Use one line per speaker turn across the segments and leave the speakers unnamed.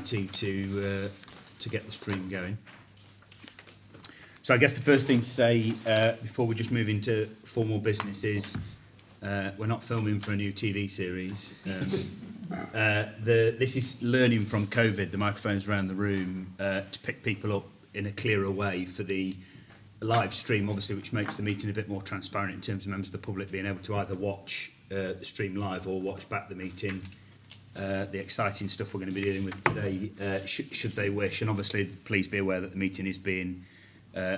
IT to get the stream going. So I guess the first thing to say before we just move into formal business is we're not filming for a new TV series. This is learning from COVID, the microphones around the room, to pick people up in a clearer way for the live stream, obviously, which makes the meeting a bit more transparent in terms of members of the public being able to either watch the stream live or watch back the meeting. The exciting stuff we're going to be dealing with today, should they wish. And obviously, please be aware that the meeting is being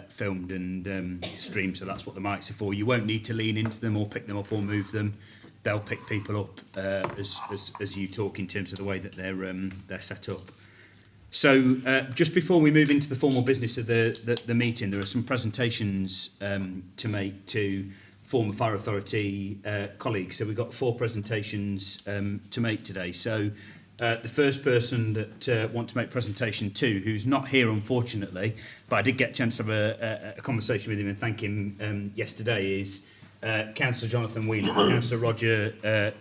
filmed and streamed, so that's what the mics are for. You won't need to lean into them or pick them up or move them. They'll pick people up as you talk in terms of the way that they're set up. So just before we move into the formal business of the meeting, there are some presentations to make to former Fire Authority colleagues. So we've got 4 presentations to make today. So the first person that want to make presentation to, who's not here unfortunately, but I did get a chance to have a conversation with him and thank him yesterday, is Councillor Jonathan Wheeler. Councillor Roger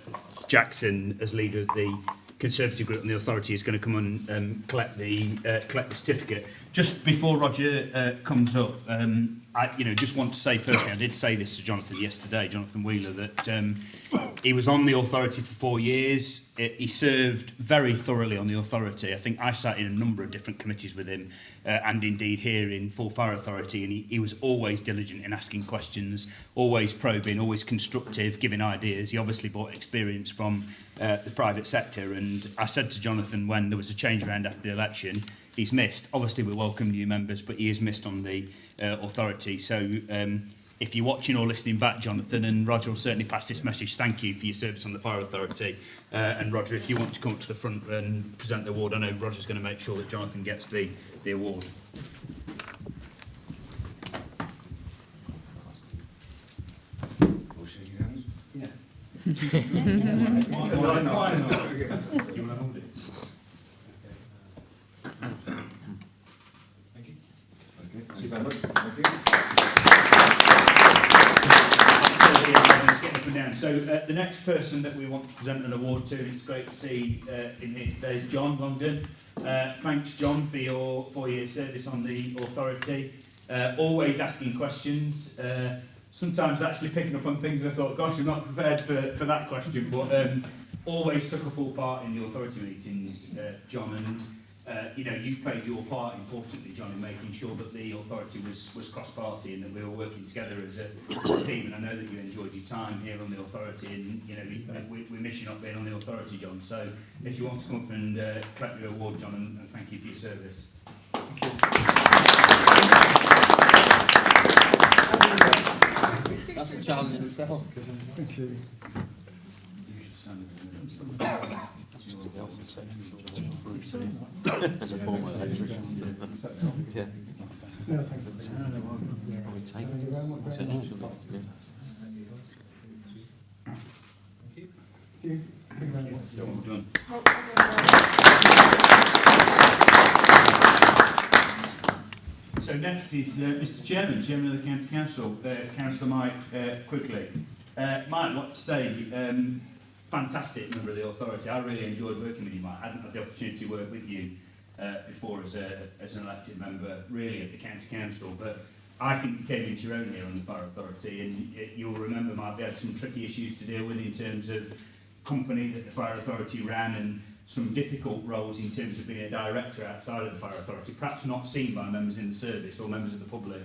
Jackson, as leader of the Conservative group on the authority, is going to come and collect the certificate. Just before Roger comes up, I just want to say personally, I did say this to Jonathan yesterday, Jonathan Wheeler, that he was on the authority for 4 years. He served very thoroughly on the authority. I think I sat in a number of different committees with him, and indeed here in full Fire Authority, and he was always diligent in asking questions, always probing, always constructive, giving ideas. He obviously brought experience from the private sector, and I said to Jonathan when there was a change around after the election, he's missed. Obviously we welcome new members, but he is missed on the authority. So if you're watching or listening back, Jonathan, and Roger will certainly pass this message, thank you for your service on the Fire Authority. And Roger, if you want to come up to the front and present the award, I know Roger's going to make sure that Jonathan gets the award. Yeah. Why not? Do you want to hold it? Thank you. Okay. Thank you very much. Thank you. So the next person that we want to present an award to, it's great to see in here today, is John Longdon. Thanks, John, for your service on the authority. Always asking questions. Sometimes actually picking up on things I thought, gosh, I'm not prepared for that question, but always took a full part in the authority meetings, John, and you played your part importantly, John, in making sure that the authority was cross-party and that we were working together as a team. And I know that you enjoyed your time here on the authority, and we miss you not being on the authority, John. So if you want to come up and collect your award, John, and thank you for your service.
That's a challenge in itself.
Thank you.
You should stand in the middle.
As a former electrician. Yeah.
No, thank you.
Thank
you very much.
Thank
you very much.
Well done. So next is Mr. Chairman of the County Council, Councillor Mike Quigley. Mike, what to say? Fantastic member of the authority. I really enjoyed working with you, Mike. I hadn't had the opportunity to work with you before as an elected member, really, at the County Council, but I think you came into your own here on the Fire Authority, and you'll remember, Mike, we had some tricky issues to deal with in terms of company that the Fire Authority ran, and some difficult roles in terms of being a director outside of the Fire Authority, perhaps not seen by members in the service or members of the public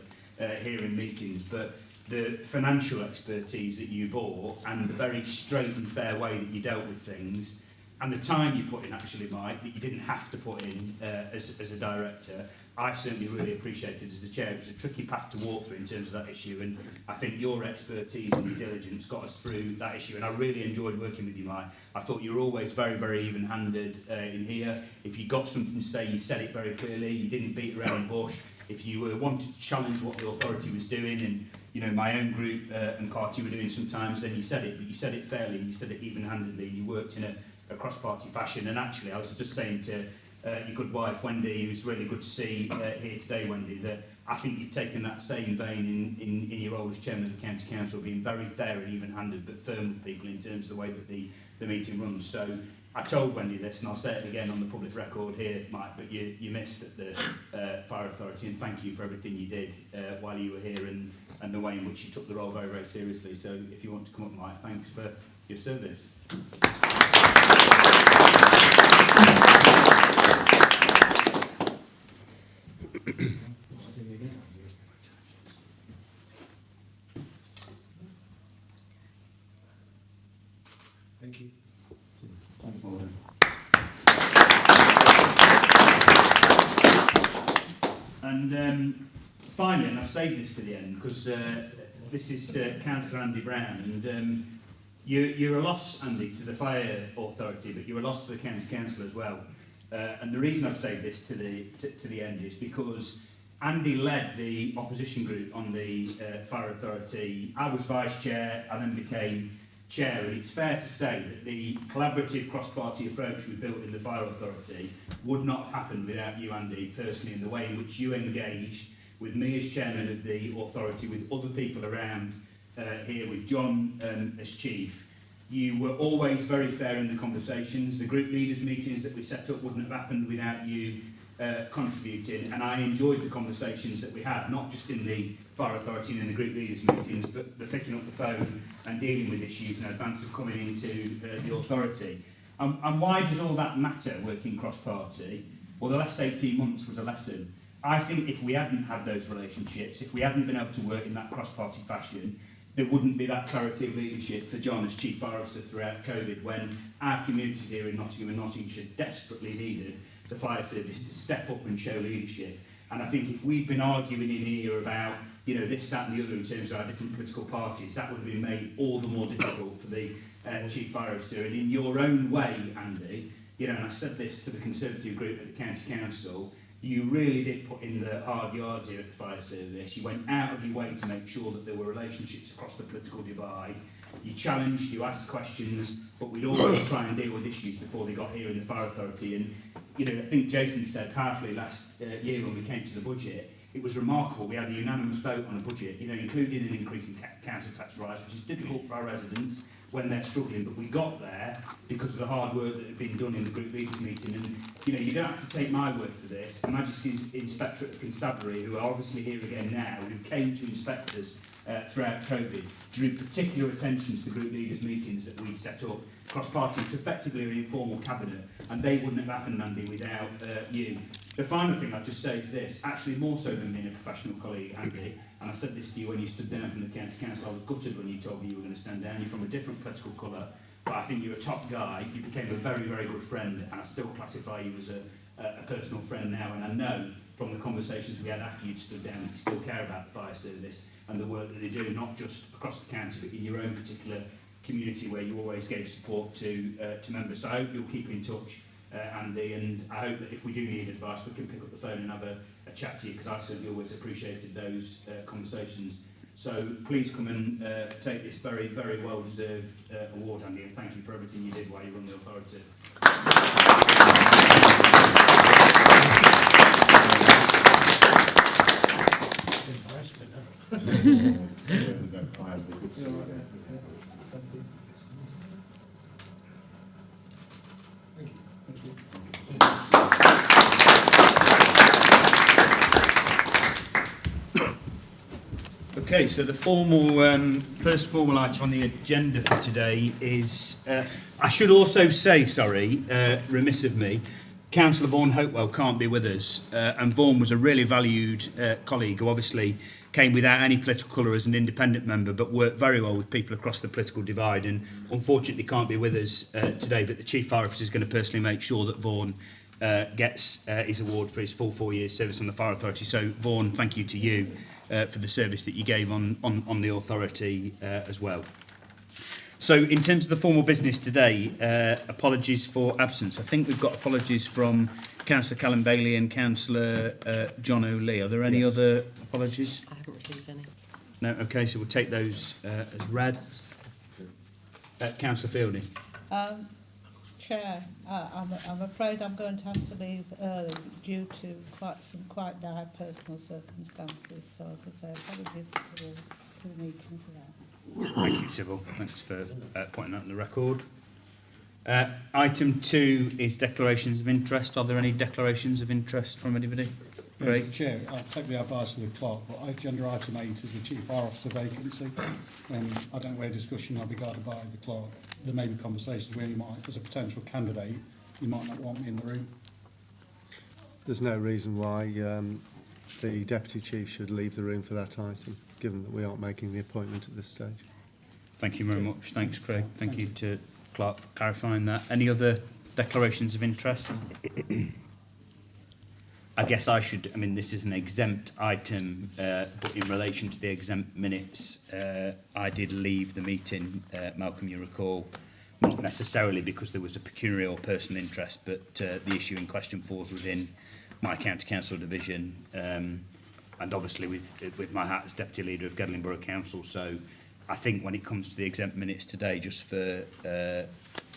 here in meetings, but the financial expertise that you brought and the very straight and fair way that you dealt with things, and the time you put in, actually, Mike, that you didn't have to put in as a director, I certainly really appreciated as the chair. It was a tricky path to walk through in terms of that issue, and I think your expertise and your diligence got us through that issue, and I really enjoyed working with you, Mike. I thought you were always very, very even-handed in here. If you got something to say, you said it very clearly. You didn't beat around the bush. If you wanted to challenge what the authority was doing, and my own group and party were doing sometimes, then you said it, but you said it fairly, you said it even-handedly, you worked in a cross-party fashion. And actually, I was just saying to your good wife, Wendy, who's really good to see here today, Wendy, that I think you've taken that same vein in your role as chairman of the County Council, being very fair and even-handed, but firm with people in terms of the way that the meeting runs. So I told Wendy this, and I'll say it again on the public record here, Mike, but you missed at the Fire Authority, and thank you for everything you did while you were here and the way in which you took the role very, very seriously. So if you want to come up, Mike, thanks for your service.
Thank you.
And finally, and I've saved this to the end because this is Councillor Andy Brown, and you're a loss, Andy, to the Fire Authority, but you're a loss to the County Council as well. And the reason I've saved this to the end is because Andy led the opposition group on the Fire Authority. I was Vice Chair, I then became Chair, and it's fair to say that the collaborative cross-party approach we built in the Fire Authority would not have happened without you, Andy, personally, in the way in which you engaged with me as Chairman of the Authority, with other people around here, with John as Chief. You were always very fair in the conversations. The group leaders meetings that we set up wouldn't have happened without you contributing, and I enjoyed the conversations that we had, not just in the Fire Authority and in the group leaders meetings, but the picking up the phone and dealing with issues in advance of coming into the authority. And why does all that matter, working cross-party? Well, the last 18 months was a lesson. I think if we hadn't had those relationships, if we hadn't been able to work in that cross-party fashion, there wouldn't be that clarity of leadership for John as Chief Fire Officer throughout COVID, when our communities here in Nottingham and Nottinghamshire desperately needed the fire service to step up and show leadership. And I think if we'd been arguing in here about, you know, this, that and the other in terms of our different political parties, that would have been made all the more difficult for the Chief Fire Officer. And in your own way, Andy, you know, and I said this to the Conservative group at the County Council, you really did put in the hard yards here at the fire service. You went out of your way to make sure that there were relationships across the political divide. You challenged, you asked questions, but we'd always try and deal with issues before they got here in the Fire Authority. And, you know, I think Jason said powerfully last year when we came to the budget, it was remarkable. We had a unanimous vote on a budget, you know, including an increase in council tax rise, which is difficult for our residents when they're struggling, but we got there because of the hard work that had been done in the group leaders meeting. And, you know, you don't have to take my word for this. Her Majesty's Inspectorate of Constabulary, who are obviously here again now, who came to inspect us throughout COVID, drew particular attention to the group leaders meetings that we set up, cross-party, to effectively an informal cabinet, and they wouldn't have happened, Andy, without you. The final thing I'd just say is this, actually more so than being a professional colleague, Andy, and I said this to you when you stood down from the County Council, I was gutted when you told me you were going to stand down. You're from a different political colour, but I think you're a top guy. You became a very, very good friend, and I still classify you as a personal friend now, and I know from the conversations we had after you stood down that you still care about the fire service and the work that they do, not just across the county, but in your own particular community where you always gave support to members. So I hope you'll keep in touch, Andy, and I hope that if we do need advice, we can pick up the phone and have a chat to you, because I certainly always appreciated those conversations. So please come and take this very, very well-deserved award, Andy, and thank you for everything you did while you run the authority. Okay, so the first formal item on the agenda for today is, I should also say, remiss of me, Councillor Vaughan Hopewell can't be with us, and Vaughan was a really valued colleague who obviously came without any political colour as an independent member, but worked very well with people across the political divide, and unfortunately can't be with us today, but the Chief Fire Officer is going to personally make sure that Vaughan gets his award for his full 4 years service on the Fire Authority. So Vaughan, thank you to you for the service that you gave on the authority as well. So in terms of the formal business today, apologies for absence. I think we've got apologies from Councillor Callum Bailey and Councillor John O'Lee. Are there any other apologies?
I haven't received any.
No, okay, so we'll take those as read. Councillor Fielding.
Chair, I'm afraid I'm going to have to leave early due to some quite dire personal circumstances. So, as I say, apologies to the meeting for that.
Thank you, Sybil. Thanks for pointing that in the record. Item 2 is declarations of interest. Are there any declarations of interest from anybody? Craig?
Chair, I'll take the advice of the clerk, but agenda item 8 is the Chief Fire Officer vacancy. I don't know where discussion will be guided by the clerk. There may be conversations where you might, as a potential candidate, you might not want me in the room.
There's no reason why the Deputy Chief should leave the room for that item, given that we aren't making the appointment at this stage.
Thank you very much. Thanks, Craig. Thank you to Clark for clarifying that. Any other declarations of interest? I guess this is an exempt item, but in relation to the exempt minutes, I did leave the meeting, Malcolm, you recall, not necessarily because there was a pecuniary or personal interest, but the issue in question falls within my county council division, and obviously with my hat as deputy leader of Gedling Borough Council. So I think when it comes to the exempt minutes today, just for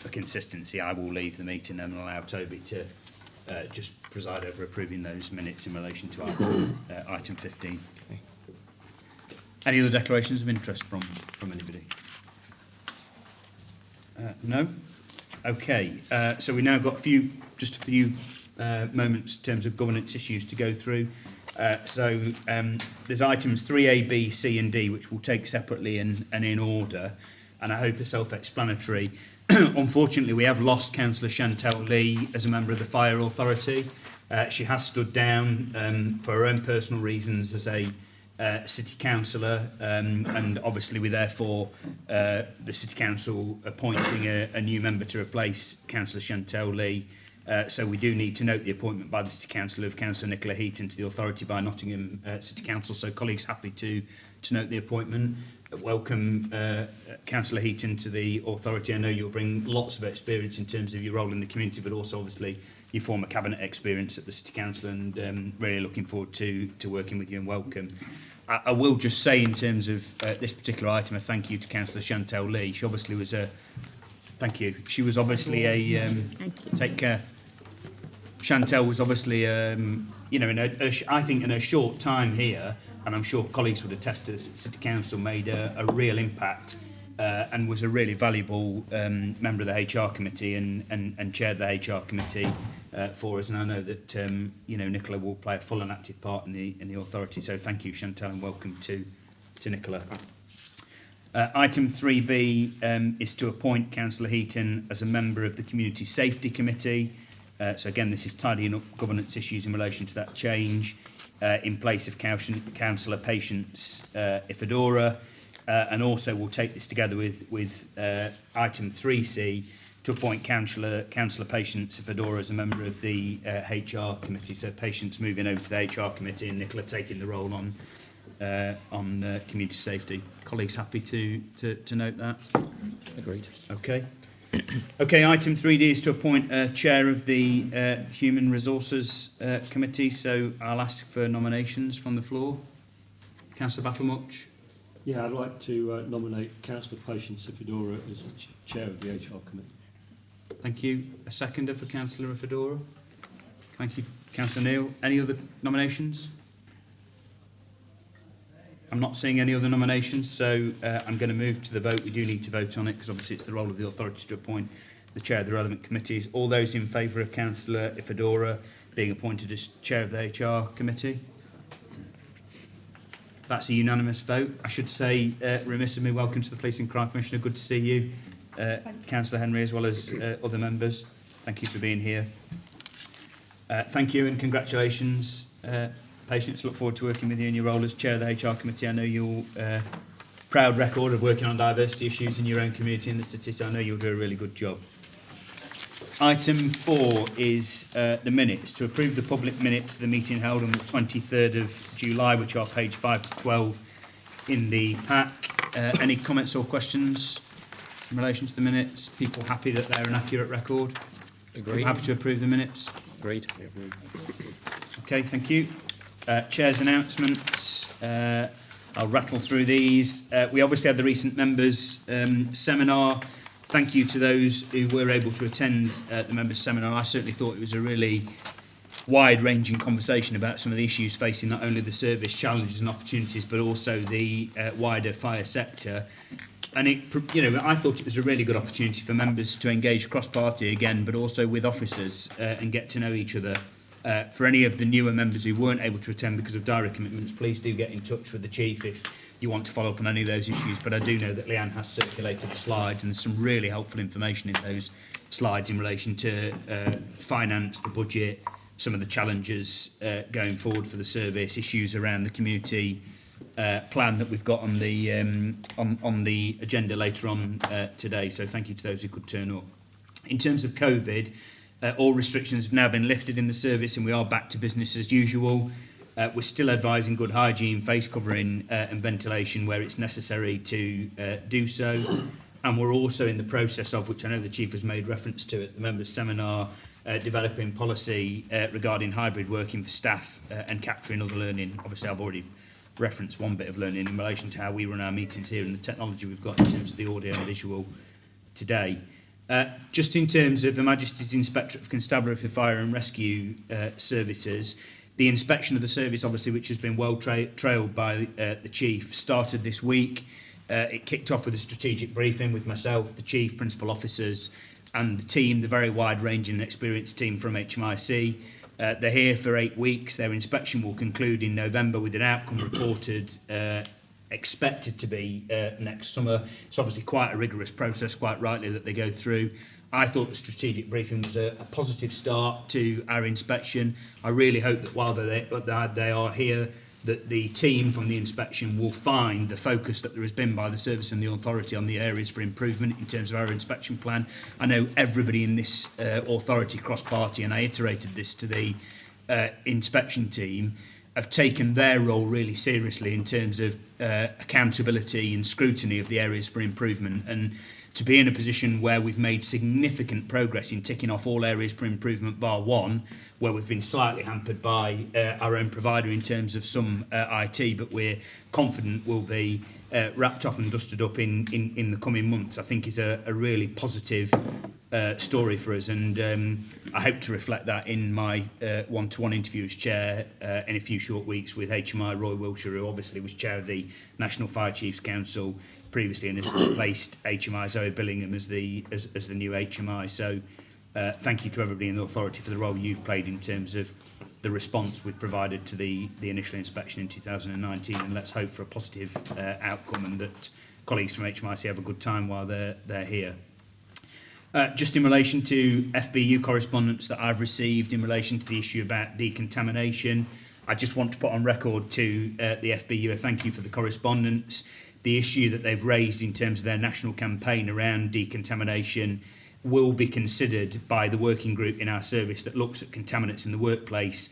consistency, I will leave the meeting and allow Toby to just preside over approving those minutes in relation to item 15. Okay. Any other declarations of interest from anybody? No? Okay, so we now got a few moments in terms of governance issues to go through. There's items 3A, B, C and D, which we'll take separately and in order, and I hope are self-explanatory. Unfortunately, we have lost Councillor Chantel Lee as a member of the Fire Authority. She has stood down for her own personal reasons as a city councillor, and obviously we therefore the city council appointing a new member to replace Councillor Chantel Lee. So we do need to note the appointment by the City Council of Councillor Nicola Heaton to the authority by Nottingham City Council. So colleagues, happy to note the appointment. Welcome Councillor Heaton to the authority. I know you'll bring lots of experience in terms of your role in the community, but also obviously your former cabinet experience at the City Council, and really looking forward to working with you, and welcome. I will just say in terms of this particular item, a thank you to Councillor Chantel Lee. She obviously was thank you. She was obviously take care. Chantel was obviously, I think in her short time here, and I'm sure colleagues would attest to this, City Council made a real impact and was a really valuable member of the HR committee and chaired the HR committee for us. And I know that Nicola will play a full and active part in the authority. So thank you, Chantal, and welcome to Nicola. Item 3B is to appoint Councillor Heaton as a member of the Community Safety Committee. So again, this is tidying up governance issues in relation to that change in place of Councillor Patience Ifedora. And also we'll take this together with item 3C to appoint Councillor Patience Ifedora as a member of the HR committee. So Patience moving over to the HR committee and Nicola taking the role on community safety. Colleagues happy to note that?
Agreed.
Okay. Okay, item 3D is to appoint a chair of the Human Resources Committee. So I'll ask for nominations from the floor. Councillor Battlemuch.
Yeah, I'd like to nominate Councillor Patience Ifedora as chair of the HR committee.
Thank you. A seconder for Councillor Ifedora. Thank you, Councillor Neil. Any other nominations? I'm not seeing any other nominations, so I'm going to move to the vote. We do need to vote on it because obviously it's the role of the authority to appoint the chair of the relevant committees. All those in favour of Councillor Ifedora being appointed as chair of the HR committee? That's a unanimous vote. I should say, remiss of me, welcome to the Police and Crime Commissioner. Good to see you, Councillor Henry, as well as other members. Thank you for being here. Thank you and congratulations, Patience. Look forward to working with you in your role as chair of the HR committee. I know your proud record of working on diversity issues in your own community in the city, so I know you'll do a really good job. Item 4 is the minutes. To approve the public minutes of the meeting held on the 23rd of July, which are page 5 to 12 in the pack. Any comments or questions in relation to the minutes? People happy that they're an accurate record?
Agreed.
Happy to approve the minutes?
Agreed.
Okay, thank you. Chair's announcements. I'll rattle through these. We obviously had the recent members' seminar. Thank you to those who were able to attend the members' seminar. I certainly thought it was a really wide-ranging conversation about some of the issues facing not only the service challenges and opportunities, but also the wider fire sector. And I thought it was a really good opportunity for members to engage cross-party again, but also with officers and get to know each other. For any of the newer members who weren't able to attend because of diary commitments, please do get in touch with the Chief if you want to follow up on any of those issues. But I do know that Leanne has circulated the slides, and there's some really helpful information in those slides in relation to finance, the budget, some of the challenges going forward for the service, issues around the community plan that we've got on the agenda later on today. So thank you to those who could turn up. In terms of COVID, all restrictions have now been lifted in the service and we are back to business as usual. We're still advising good hygiene, face covering and ventilation where it's necessary to do so. And we're also in the process of, which I know the Chief has made reference to at the members' seminar, developing policy regarding hybrid working for staff and capturing other learning. Obviously, I've already referenced one bit of learning in relation to how we run our meetings here and the technology we've got in terms of the audio and visual today. Just in terms of Her Majesty's Inspectorate of Constabulary for Fire and Rescue Services, the inspection of the service, obviously, which has been well trailed by the Chief, started this week. It kicked off with a strategic briefing with myself, the Chief, principal officers and the team, the very wide-ranging and experienced team from HMIC. They're here for 8 weeks. Their inspection will conclude in November with an outcome reported expected to be next summer. It's obviously quite a rigorous process, quite rightly, that they go through. I thought the strategic briefing was a positive start to our inspection. I really hope that while they are here, that the team from the inspection will find the focus that there has been by the service and the authority on the areas for improvement in terms of our inspection plan. I know everybody in this authority cross-party, and I iterated this to the inspection team, have taken their role really seriously in terms of accountability and scrutiny of the areas for improvement. And to be in a position where we've made significant progress in ticking off all areas for improvement bar one, where we've been slightly hampered by our own provider in terms of some IT, but we're confident will be wrapped off and dusted up in the coming months, I think is a really positive story for us. And I hope to reflect that in my one-to-one interview as chair in a few short weeks with HMI Roy Wiltshire, who obviously was chair of the National Fire Chiefs Council previously and has replaced HMI Zoe Billingham as the new HMI. So thank you to everybody in the authority for the role you've played in terms of the response we've provided to the initial inspection in 2019, and let's hope for a positive outcome and that colleagues from HMIC have a good time while they're here. Just in relation to FBU correspondence that I've received in relation to the issue about decontamination, I just want to put on record to the FBU a thank you for the correspondence. The issue that they've raised in terms of their national campaign around decontamination will be considered by the working group in our service that looks at contaminants in the workplace,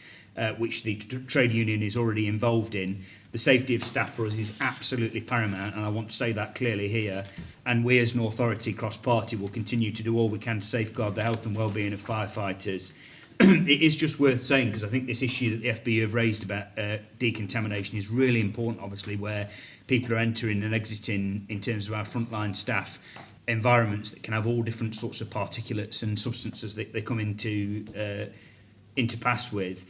which the trade union is already involved in. The safety of staff for us is absolutely paramount, and I want to say that clearly here. And we as an authority cross-party will continue to do all we can to safeguard the health and well-being of firefighters. It is just worth saying, because I think this issue that the FBU have raised about decontamination is really important, obviously, where people are entering and exiting in terms of our frontline staff environments that can have all different sorts of particulates and substances that they come into pass with.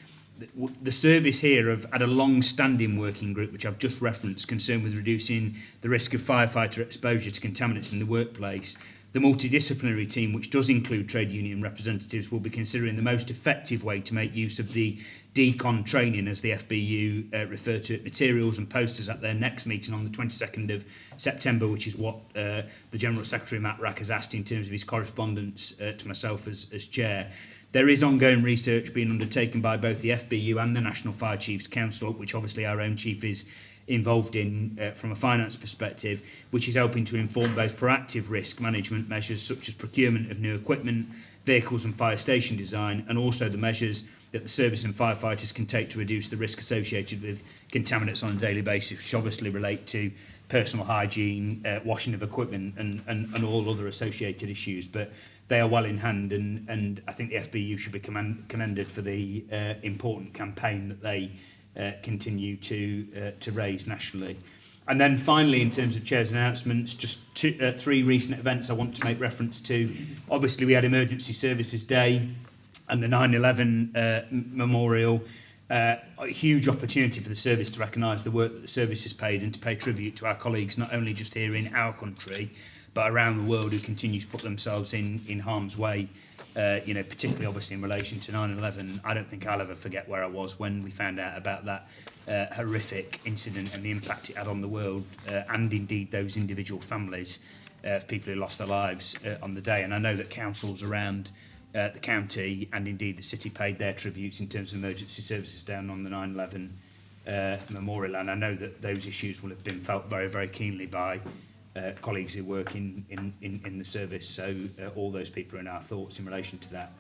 The service here have had a long-standing working group, which I've just referenced, concerned with reducing the risk of firefighter exposure to contaminants in the workplace. The multidisciplinary team, which does include trade union representatives, will be considering the most effective way to make use of the decon training, as the FBU refer to it, materials and posters at their next meeting on the 22nd of September, which is what the General Secretary, Matt Rack, has asked in terms of his correspondence to myself as chair. There is ongoing research being undertaken by both the FBU and the National Fire Chiefs Council, which obviously our own chief is involved in from a finance perspective, which is helping to inform both proactive risk management measures such as procurement of new equipment, vehicles and fire station design, and also the measures that the service and firefighters can take to reduce the risk associated with contaminants on a daily basis, which obviously relate to personal hygiene, washing of equipment and all other associated issues. But they are well in hand, and I think the FBU should be commended for the important campaign that they continue to raise nationally. And then finally, in terms of Chair's announcements, just three recent events I want to make reference to. Obviously, we had Emergency Services Day and the 9/11 memorial. a huge opportunity for the service to recognise the work that the service has paid and to pay tribute to our colleagues, not only just here in our country, but around the world, who continue to put themselves in harm's way. You know, particularly obviously in relation to 9/11. I don't think I'll ever forget where I was when we found out about that horrific incident and the impact it had on the world, and indeed those individual families of people who lost their lives on the day. And I know that councils around the county and indeed the city paid their tributes in terms of emergency services down on the 9/11 memorial. And I know that those issues will have been felt very, very keenly by colleagues who work in the service. So all those people are in our thoughts in relation to that.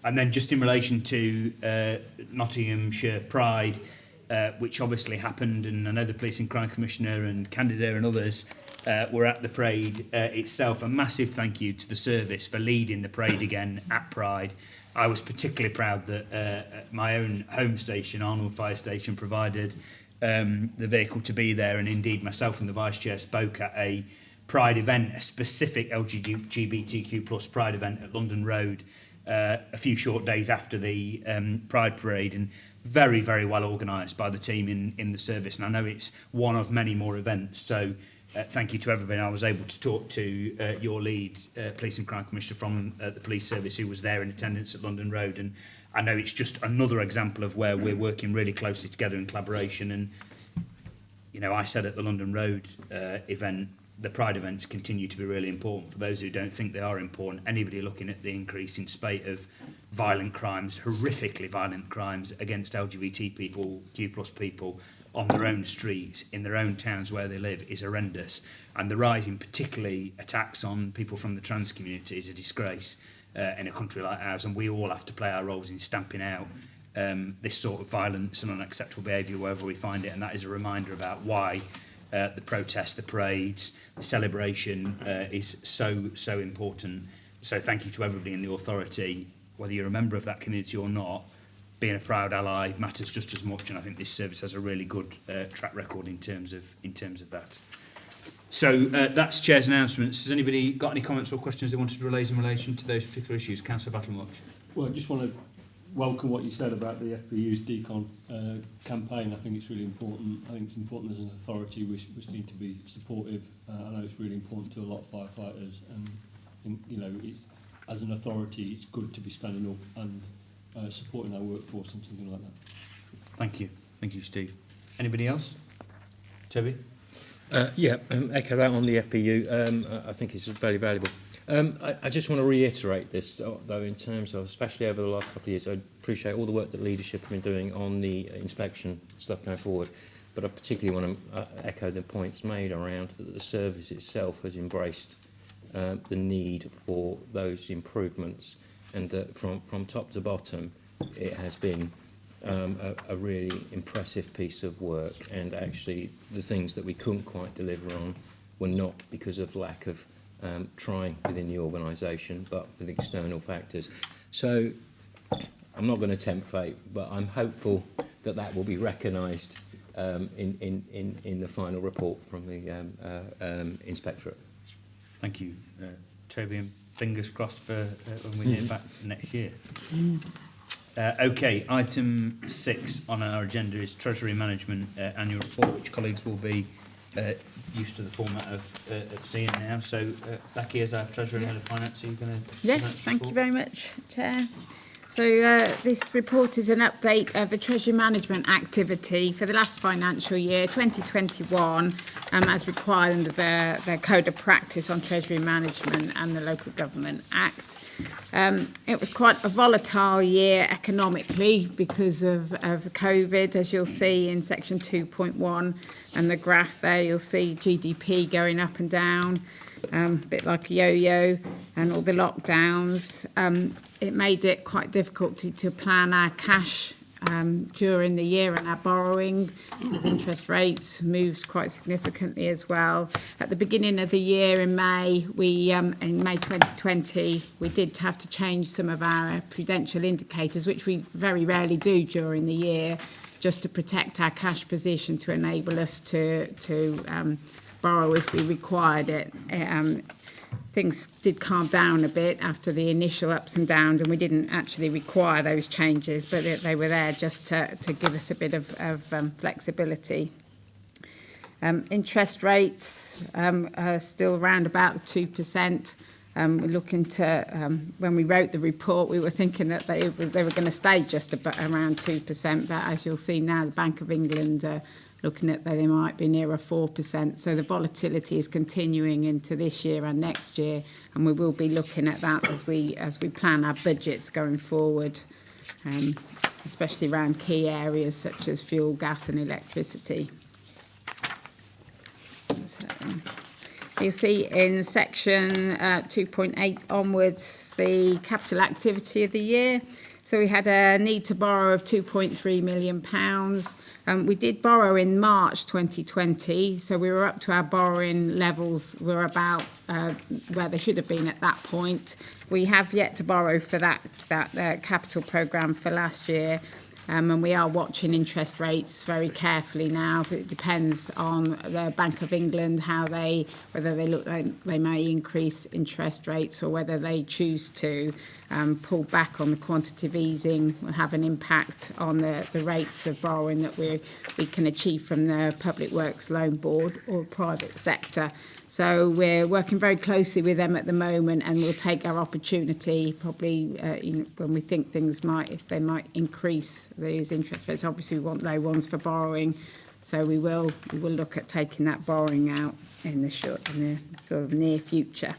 And then just in relation to Nottinghamshire Pride, which obviously happened, and I know the Police and Crime Commissioner and Candida and others were at the parade itself. A massive thank you to the service for leading the parade again at Pride. I was particularly proud that my own home station, Arnold Fire Station, provided the vehicle to be there, and indeed myself and the Vice Chair spoke at a Pride event, a specific LGBTQ plus Pride event at London Road a few short days after the Pride Parade, and very, very well organised by the team in the service. And I know it's one of many more events, so thank you to everybody. I was able to talk to your lead Police and Crime Commissioner from the police service, who was there in attendance at London Road, and I know it's just another example of where we're working really closely together in collaboration. And you know, I said at the London Road event, the Pride events continue to be really important. For those who don't think they are important, anybody looking at the increase in spate of violent crimes, horrifically violent crimes against LGBT people, Q plus people, on their own streets, in their own towns where they live, is horrendous. And the rise in particularly attacks on people from the trans community is a disgrace in a country like ours, and we all have to play our roles in stamping out this sort of violence and unacceptable behaviour wherever we find it. And that is a reminder about why the protests, the parades, the celebration is so important. So thank you to everybody in the authority, whether you're a member of that community or not. Being a proud ally matters just as much, and I think this service has a really good track record in terms of that. So that's Chair's announcements. Has anybody got any comments or questions they wanted to raise in relation to those particular issues? Councillor Battlemuch.
Well, I just want to welcome what you said about the FBU's decon campaign. I think it's really important. I think it's important as an authority we need to be supportive. I know it's really important to a lot of firefighters, and you know, as an authority, it's good to be standing up and supporting our workforce and something like that.
Thank you, Steve. Anybody else? Toby?
Echo that on the FPU. I think it's very valuable. I just want to reiterate this, though, in terms of, especially over the last couple of years, I appreciate all the work that leadership have been doing on the inspection stuff going forward, but I particularly want to echo the points made around that the service itself has embraced the need for those improvements, and from top to bottom, it has been a really impressive piece of work. And actually, the things that we couldn't quite deliver on were not because of lack of trying within the organisation, but with external factors. So I'm not going to tempt fate, but I'm hopeful that that will be recognised in the final report from the Inspectorate.
Thank you, Toby, and fingers crossed for when we hear back next year. Okay, item 6 on our agenda is Treasury Management Annual Report, which colleagues will be used to the format of seeing now. So, Becky, as our Treasurer and Head of Finance, are you going to...
Yes, thank you very much, Chair. So this report is an update of the Treasury Management activity for the last financial year, 2021, as required under their Code of Practice on Treasury Management and the Local Government Act. It was quite a volatile year economically because of COVID, as you'll see in section 2.1 and the graph there. You'll see GDP going up and down, a bit like a yo-yo, and all the lockdowns. It made it quite difficult to plan our cash during the year and our borrowing, because interest rates moved quite significantly as well. At the beginning of the year in May, in May 2020, we did have to change some of our prudential indicators, which we very rarely do during the year, just to protect our cash position to enable us to borrow if we required it. things did calm down a bit after the initial ups and downs, and we didn't actually require those changes, but they were there just to give us a bit of flexibility. Interest rates are still around about the 2%. We're looking to, when we wrote the report, we were thinking that they were going to stay just about around 2%, but as you'll see now, the Bank of England are looking at that they might be nearer 4%. So the volatility is continuing into this year and next year, and we will be looking at that as we plan our budgets going forward, especially around key areas such as fuel, gas and electricity. So, you'll see in section 2.8 onwards the capital activity of the year. So we had a need to borrow of £2.3 million. We did borrow in March 2020, so we were up to our borrowing levels. We're about where they should have been at that point. We have yet to borrow for that capital programme for last year. And we are watching interest rates very carefully now. It depends on the Bank of England, whether they look like they may increase interest rates or whether they choose to pull back on the quantitative easing. Will have an impact on the rates of borrowing that we can achieve from the Public Works Loan Board or private sector. So we're working very closely with them at the moment, and we'll take our opportunity probably when we think if they might increase these interest rates. Obviously, we want low ones for borrowing, so we will look at taking that borrowing out in the sort of near future.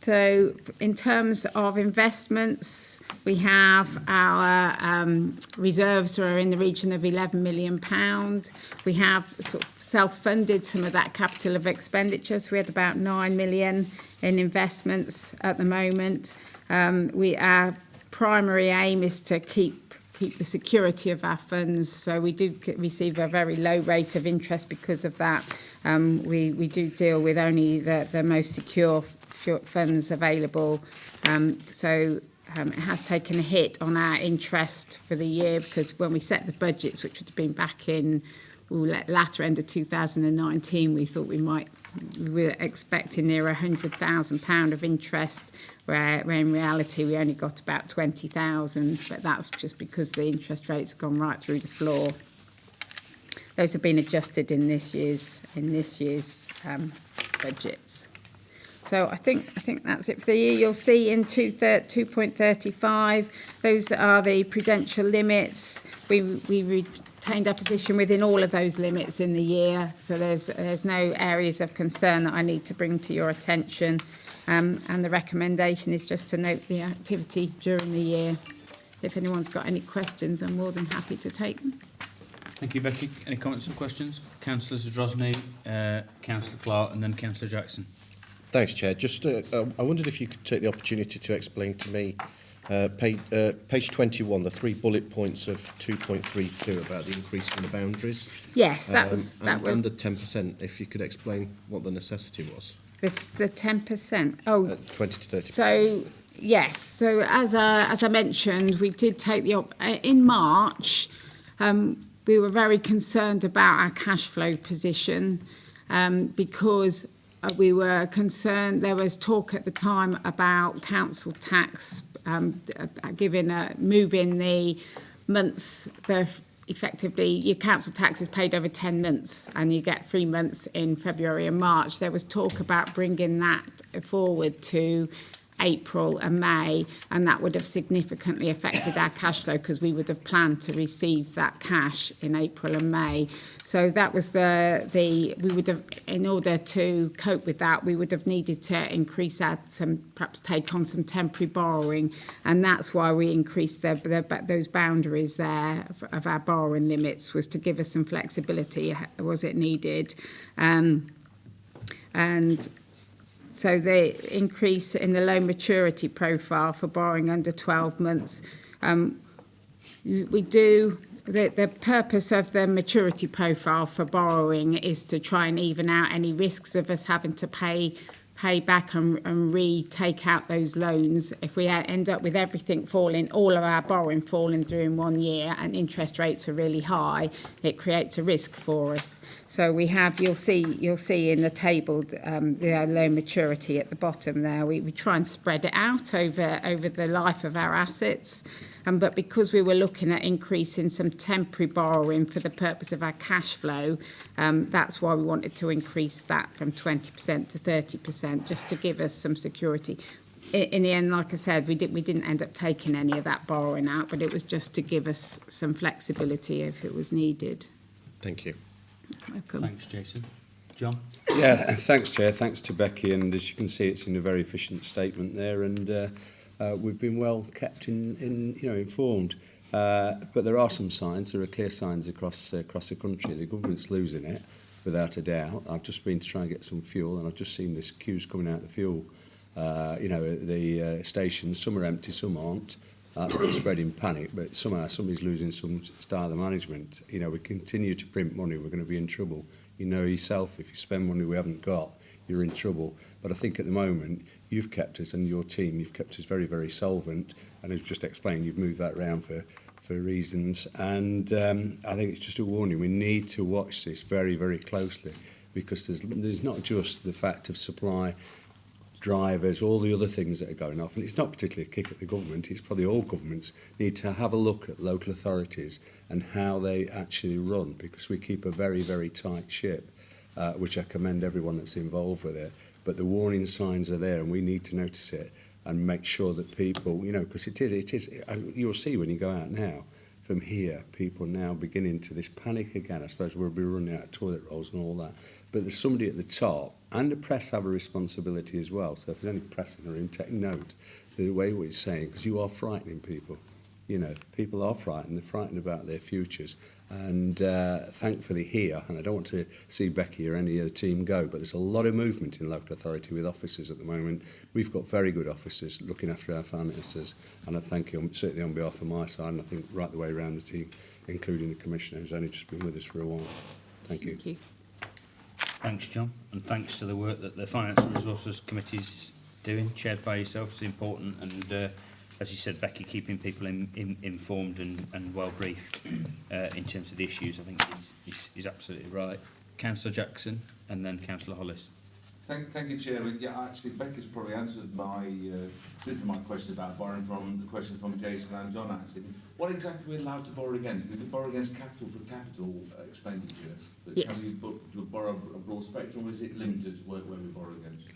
So in terms of investments, we have our reserves are in the region of £11 million. We have sort of self-funded some of that capital of expenditure, so we had about 9 million in investments at the moment. Our primary aim is to keep the security of our funds, so we do receive a very low rate of interest because of that. We do deal with only the most secure funds available, so it has taken a hit on our interest for the year, because when we set the budgets, which would have been back in latter end of 2019, we thought we were expecting near £100,000 of interest, where in reality we only got about 20,000, but that's just because the interest rates have gone right through the floor. Those have been adjusted in this year's budgets. So I think that's it for the year. You'll see in 2.35, those are the prudential limits. We retained our position within all of those limits in the year, so there's no areas of concern that I need to bring to your attention. And the recommendation is just to note the activity during the year. If anyone's got any questions, I'm more than happy to take them.
Thank you, Becky. Any comments or questions? Councillor Zadrozny, Councillor Clark and then Councillor Jackson.
Thanks, Chair. Just, I wondered if you could take the opportunity to explain to me page 21, the 3 bullet points of 2.32 about the increase in the boundaries.
Yes, that was
and the 10%. If you could explain what the necessity was.
the 10%. Oh,
20 to 30%.
so yes. So as I mentioned, we did take in March. We were very concerned about our cash flow position because we were concerned. There was talk at the time about council tax moving the months. Effectively, your council tax is paid over 10 months and you get 3 months in February and March. There was talk about bringing that forward to April and May, and that would have significantly affected our cash flow because we would have planned to receive that cash in April and May. So that was we would have, in order to cope with that, we would have needed to increase perhaps take on some temporary borrowing, and that's why we increased those boundaries there of our borrowing limits, was to give us some flexibility, was it needed, and so the increase in the loan maturity profile for borrowing under 12 months, the purpose of the maturity profile for borrowing is to try and even out any risks of us having to pay pay back and retake out those loans, if we end up with everything falling, all of our borrowing falling through in 1 year and interest rates are really high, it creates a risk for us. So we have, you'll see in the table the low maturity at the bottom there. We try and spread it out over the life of our assets. But because we were looking at increasing some temporary borrowing for the purpose of our cash flow, that's why we wanted to increase that from 20% to 30%, just to give us some security. In the end, like I said, we didn't end up taking any of that borrowing out, but it was just to give us some flexibility if it was needed.
Thank you.
Welcome.
Thanks, Jason. John?
Yeah, thanks, Chair. Thanks to Becky, and as you can see, it's in a very efficient statement there, and we've been well kept informed. But there are some signs. There are clear signs across the country. The government's losing it, without a doubt. I've just been to try and get some fuel, and I've just seen this queues coming out of the fuel. At the stations. Some are empty, some aren't. That's not spreading panic, but somehow somebody's losing some style of management. We continue to print money, we're going to be in trouble. You know yourself, if you spend money we haven't got, you're in trouble. But I think at the moment, you've kept us, and your team, you've kept us very, very solvent. And as just explained, you've moved that around for reasons. And I think it's just a warning. We need to watch this very, very closely, because there's not just the fact of supply, drivers, all the other things that are going off, and it's not particularly a kick at the government. It's probably all governments need to have a look at local authorities and how they actually run, because we keep a very, very tight ship, which I commend everyone that's involved with it. But the warning signs are there, and we need to notice it and make sure that people, because it is, you'll see when you go out now, from here, people now beginning to this panic again. I suppose we'll be running out of toilet rolls and all that. But there's somebody at the top, and the press have a responsibility as well. So if there's any press in the room, take note the way what it's saying, because you are frightening people. People are frightened. They're frightened about their futures. And thankfully here, and I don't want to see Becky or any of the team go, but there's a lot of movement in local authority with officers at the moment. We've got very good officers looking after our finances, and I thank you certainly on behalf of my side, and I think right the way around the team, including the Commissioner, who's only just been with us for a while. Thank you.
Thank you.
Thanks, John, and thanks to the work that the Finance and Resources Committee's doing, chaired by yourself, is important, and as you said, Becky, keeping people informed and well briefed in terms of the issues, I think is absolutely right. Councillor Jackson and then Councillor Hollis.
Thank you, Chairman. Yeah, actually, Becky's probably answered my bit of my question about borrowing from the questions from Jason and John. Actually, what exactly are we allowed to borrow against? We can borrow against capital for capital expenditure, but
yes.
Can we borrow a broad spectrum, or is it limited where we borrow against?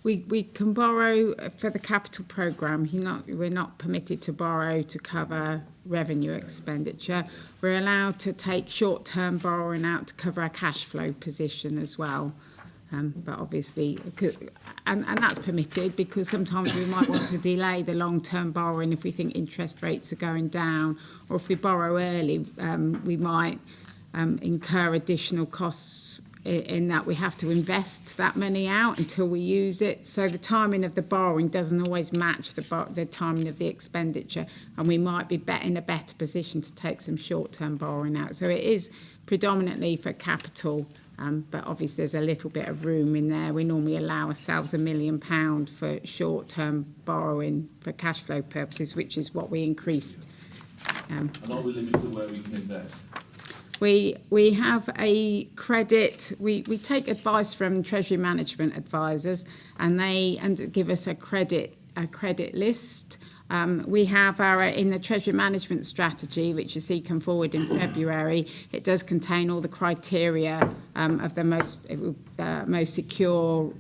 We can borrow for the capital programme. We're not permitted to borrow to cover revenue expenditure. We're allowed to take short-term borrowing out to cover our cash flow position as well. But obviously, and that's permitted, because sometimes we might want to delay the long-term borrowing if we think interest rates are going down, or if we borrow early, we might incur additional costs in that we have to invest that money out until we use it. So the timing of the borrowing doesn't always match the timing of the expenditure, and we might be in a better position to take some short-term borrowing out. So it is predominantly for capital, but obviously there's a little bit of room in there. We normally allow ourselves £1 million for short-term borrowing for cash flow purposes, which is what we increased.
And are we limited to where we can invest?
We have a credit. We take advice from Treasury Management advisors, and they give us a credit list. We have in the Treasury Management strategy, which you see come forward in February. It does contain all the criteria of the most secure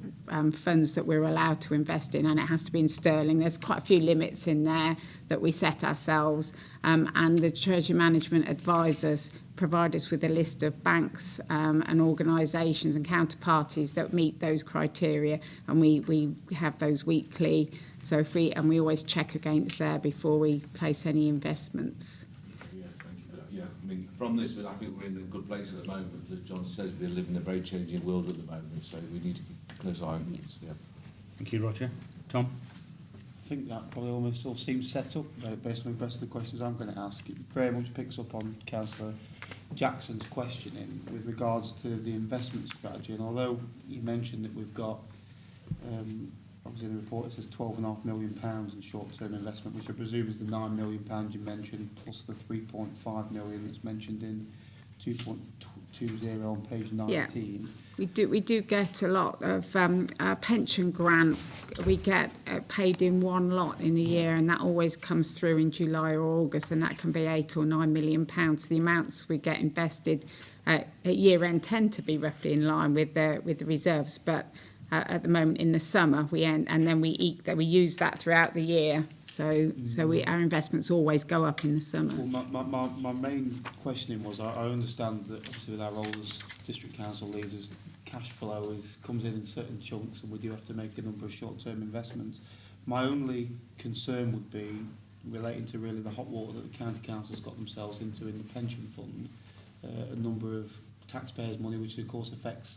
funds that we're allowed to invest in, and it has to be in sterling. There's quite a few limits in there that we set ourselves, and the Treasury Management advisors provide us with a list of banks and organisations and counterparties that meet those criteria, and we have those weekly. So we always check against there before we place any investments.
Yeah, thank you for that. Yeah, I mean, from this, I think we're in a good place at the moment. As John says, we live in a very changing world at the moment, so we need to keep a close eye on this. Yeah.
Thank you, Roger. Tom?
I think that probably almost all seems set up based on the rest of the questions I'm going to ask. It very much picks up on Councillor Jackson's questioning with regards to the investment strategy. And although you mentioned that we've got
Obviously, in the report it says £12.5 million in short-term investment, which I presume is the £9 million you mentioned, plus the 3.5 million that's mentioned in 2.20 on page 19.
Yeah. We do get a lot of our pension grant. We get paid in one lot in a year, and that always comes through in July or August, and that can be £8 or £9 million. The amounts we get invested at year end tend to be roughly in line with the reserves, but at the moment in the summer we end, and then we use that throughout the year. So our investments always go up in the summer.
Well, my main questioning was, I understand that obviously with our role as district council leaders, cash flow comes in certain chunks, and we do have to make a number of short-term investments. My only concern would be relating to really the hot water that the county council's got themselves into in the pension fund, a number of taxpayers' money, which of course affects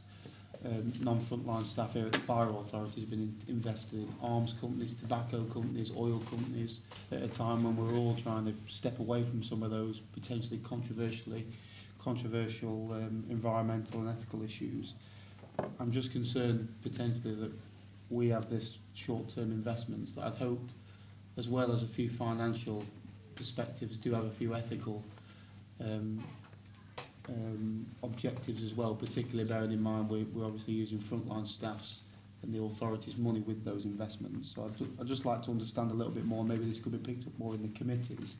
non-frontline staff here at the fire authority, has been invested in arms companies, tobacco companies, oil companies, at a time when we're all trying to step away from some of those potentially controversial environmental and ethical issues. I'm just concerned potentially that we have this short-term investments that I'd hoped, as well as a few financial perspectives, do have a few ethical objectives as well, particularly bearing in mind we're obviously using frontline staffs and the authority's money with those investments. So I'd just like to understand a little bit more, maybe this could be picked up more in the committees,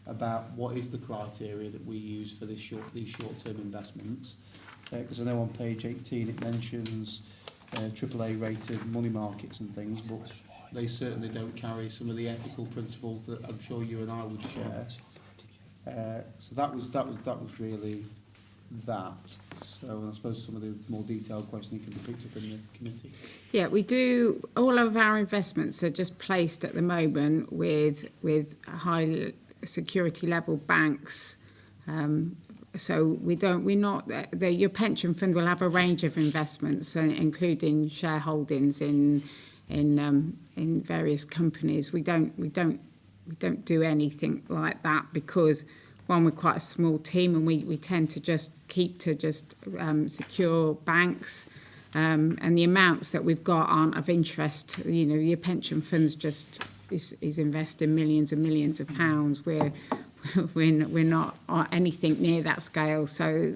about what is the criteria that we use for these short-term investments. Because I know on page 18 it mentions AAA rated money markets and things, but they certainly don't carry some of the ethical principles that I'm sure you and I would share. So that was really that. So I suppose some of the more detailed questioning can be picked up in the committee.
Yeah, we do. All of our investments are just placed at the moment with high security level banks. So your pension fund will have a range of investments, including shareholdings in various companies. We don't do anything like that because, one, we're quite a small team, and we tend to just keep to secure banks, and the amounts that we've got aren't of interest. You know, your pension funds just is investing millions and millions of pounds. We're not anything near that scale. So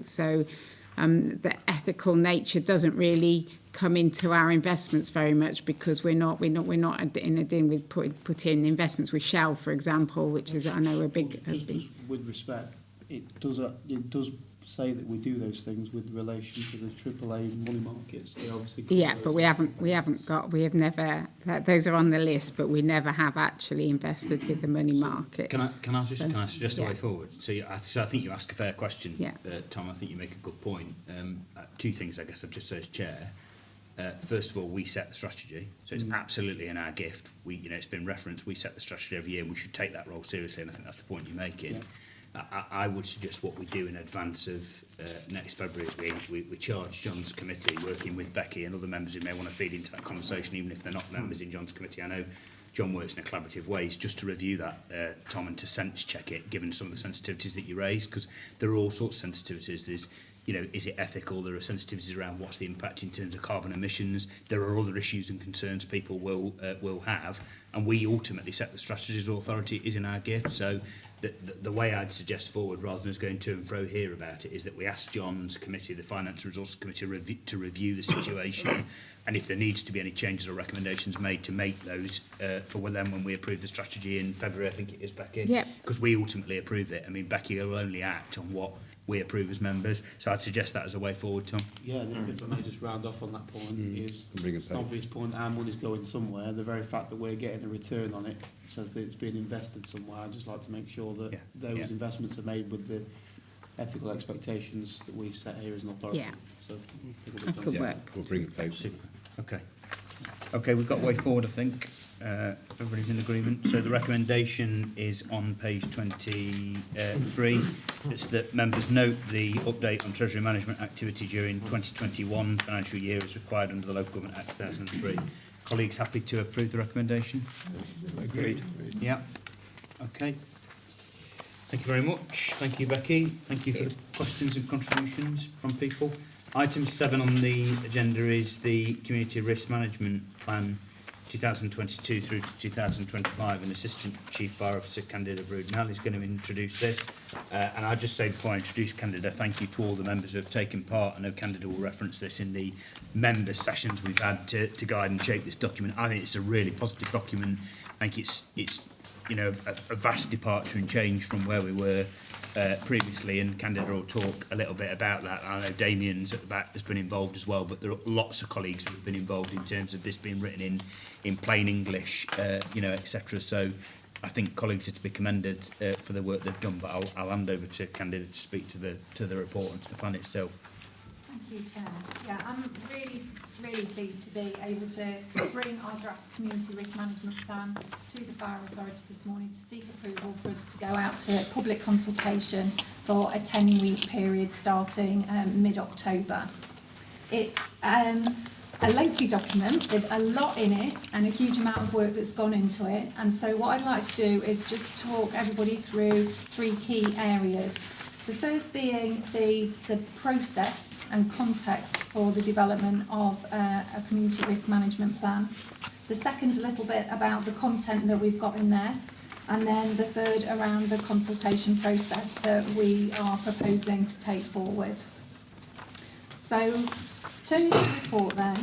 the ethical nature doesn't really come into our investments very much, because we're not in a deal with putting investments with Shell, for example, which is, I know, a big.
With respect, it does say that we do those things with relation to the AAA money markets. They obviously.
Yeah, but we have never. Those are on the list, but we never have actually invested with the money markets.
Can I suggest a way forward? So I think you ask a fair question, Tom. I think you make a good point. Two things, I guess, I've just said as chair. First of all, we set the strategy, so it's absolutely in our gift. It's been referenced. We set the strategy every year, and we should take that role seriously. And I think that's the point you're making. Yeah. I would suggest what we do in advance of next February. We charge John's committee, working with Becky and other members who may want to feed into that conversation, even if they're not members in John's committee. I know John works in a collaborative way, just to review that, Tom, and to sense check it, given some of the sensitivities that you raised, because there are all sorts of sensitivities. There's, is it ethical? There are sensitivities around what's the impact in terms of carbon emissions. There are other issues and concerns people will have, and we ultimately set the strategy as authority. Is in our gift. So the way I'd suggest forward, rather than us going to and fro here about it, is that we ask John's committee, the Finance and Resources Committee, to review the situation, and if there needs to be any changes or recommendations made, to make those for them when we approve the strategy in February, I think it is, Becky.
Yeah. Because
we ultimately approve it. I mean, Becky will only act on what we approve as members. So I'd suggest that as a way forward, Tom.
Yeah, and if I may just round off on that point, is it's an obvious point, our money's going somewhere. The very fact that we're getting a return on it says that it's being invested somewhere. I'd just like to make sure that those investments are made with the ethical expectations that we set here as an authority.
Yeah.
So
that could work.
We'll bring it back.
Super. Okay, we've got way forward, I think. Everybody's in agreement. So the recommendation is on page 23. It's that members note the update on Treasury management activity during 2021 financial year as required under the Local Government Act 2003. Colleagues happy to approve the recommendation?
Agreed.
Yeah. Okay. Thank you very much. Thank you, Becky. Thank you for the questions and contributions from people. Item 7 on the agenda is the Community Risk Management Plan 2022 through to 2025, and Assistant Chief Fire Officer Candida Brudenell is going to introduce this. And I'll just say before I introduce Candida, thank you to all the members who have taken part. I know Candida will reference this in the member sessions we've had to guide and shape this document. I think it's a really positive document. I think it's you know, a vast departure and change from where we were previously, and Candida will talk a little bit about that. I know Damien's at the back has been involved as well, but there are lots of colleagues who have been involved in terms of this being written in plain English, you know, etc. So I think colleagues are to be commended for the work they've done, but I'll hand over to Candida to speak to the report and to the plan itself.
Thank you, Chair. Yeah, I'm really pleased to be able to bring our draft community risk management plan to the Fire Authority this morning to seek approval for us to go out to public consultation for a 10-week period starting mid-October. It's a lengthy document with a lot in it and a huge amount of work that's gone into it, and so what I'd like to do is just talk everybody through 3 key areas. The first being the process and context for the development of a community risk management plan. The second, a little bit about the content that we've got in there. And then the third, around the consultation process that we are proposing to take forward. So, turning to the report then,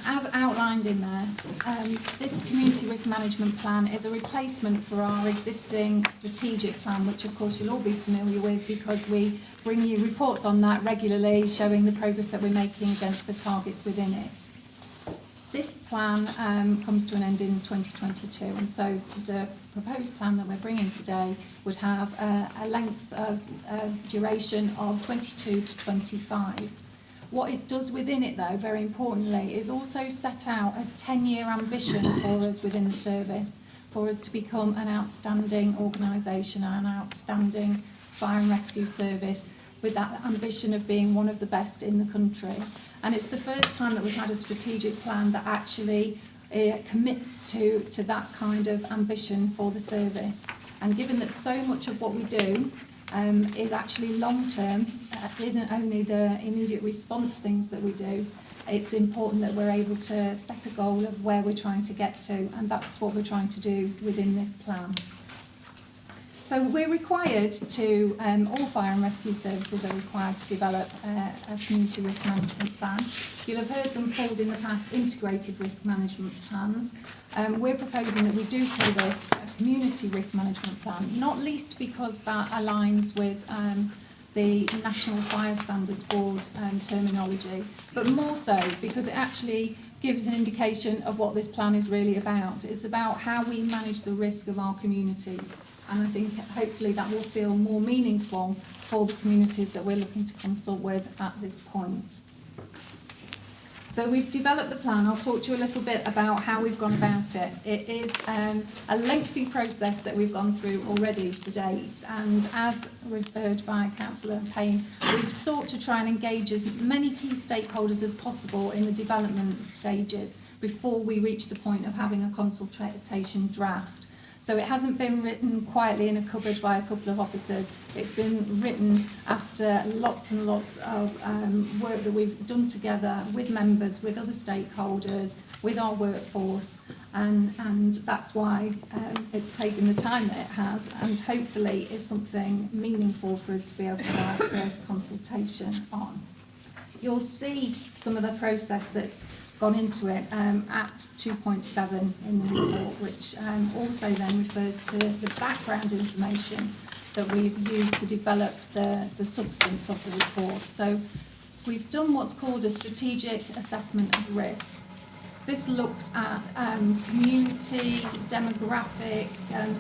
as outlined in there, this community risk management plan is a replacement for our existing strategic plan, which of course you'll all be familiar with because we bring you reports on that regularly, showing the progress that we're making against the targets within it. This plan comes to an end in 2022, and so the proposed plan that we're bringing today would have a length of duration of 22 to 25. What it does within it, though, very importantly, is also set out a 10-year ambition for us within the service, for us to become an outstanding organisation and an outstanding fire and rescue service, with that ambition of being one of the best in the country. And it's the first time that we've had a strategic plan that actually commits to that kind of ambition for the service. And given that so much of what we do is actually long-term, isn't only the immediate response things that we do, it's important that we're able to set a goal of where we're trying to get to, and that's what we're trying to do within this plan. So we're required to, all fire and rescue services are required to develop a community risk management plan. You'll have heard them called in the past integrated risk management plans. We're proposing that we do call this a community risk management plan, not least because that aligns with the National Fire Standards Board terminology, but more so because it actually gives an indication of what this plan is really about. It's about how we manage the risk of our communities. And I think hopefully that will feel more meaningful for the communities that we're looking to consult with at this point. So we've developed the plan. I'll talk to you a little bit about how we've gone about it. It is a lengthy process that we've gone through already to date, and as referred by Councillor Payne, we've sought to try and engage as many key stakeholders as possible in the development stages before we reach the point of having a consultation draft. So it hasn't been written quietly in a cupboard by a couple of officers. It's been written after lots and lots of work that we've done together with members, with other stakeholders, with our workforce, and that's why it's taken the time that it has, and hopefully is something meaningful for us to be able to have a consultation on. You'll see some of the process that's gone into it at 2.7 in the report, which also then refers to the background information that we've used to develop the substance of the report. So we've done what's called a strategic assessment of risk. This looks at community, demographic,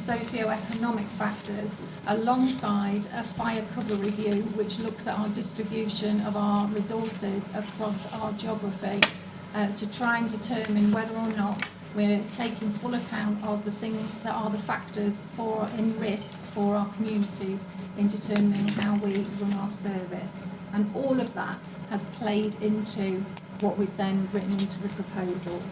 socio-economic factors alongside a fire cover review, which looks at our distribution of our resources across our geography, to try and determine whether or not we're taking full account of the things that are the factors in risk for our communities in determining how we run our service. And all of that has played into what we've then written into the proposal.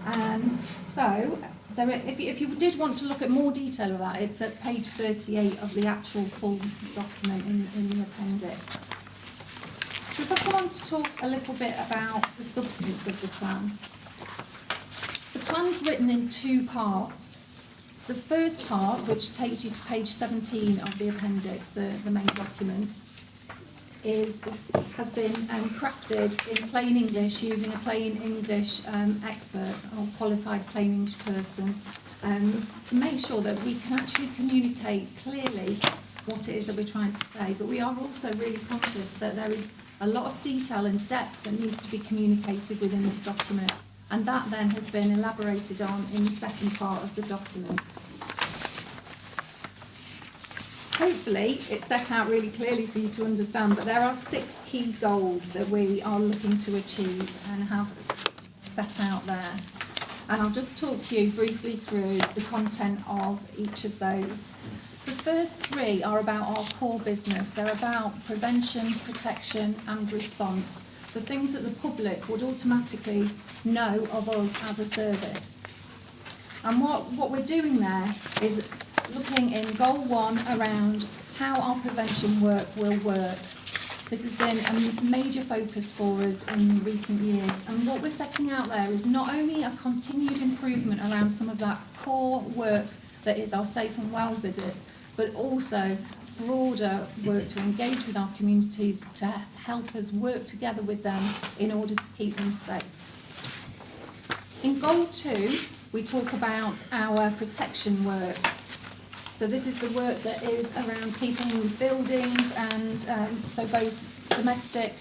And so, if you did want to look at more detail of that, it's at page 38 of the actual full document in the appendix. So if I come on to talk a little bit about the substance of the plan. The plan's written in two parts. The first part, which takes you to page 17 of the appendix, the main document, has been crafted in plain English using a plain English expert or qualified plain English person to make sure that we can actually communicate clearly what it is that we're trying to say. But we are also really conscious that there is a lot of detail and depth that needs to be communicated within this document, and that then has been elaborated on in the second part of the document. Hopefully it's set out really clearly for you to understand, but there are 6 key goals that we are looking to achieve and have set out there. And I'll just talk you briefly through the content of each of those. The first 3 are about our core business. They're about prevention, protection and response, the things that the public would automatically know of us as a service. And what we're doing there is looking in goal 1 around how our prevention work will work. This has been a major focus for us in recent years, and what we're setting out there is not only a continued improvement around some of that core work that is our safe and well visits, but also broader work to engage with our communities to help us work together with them in order to keep them safe. In goal 2, we talk about our protection work. So this is the work that is around keeping buildings and so both domestic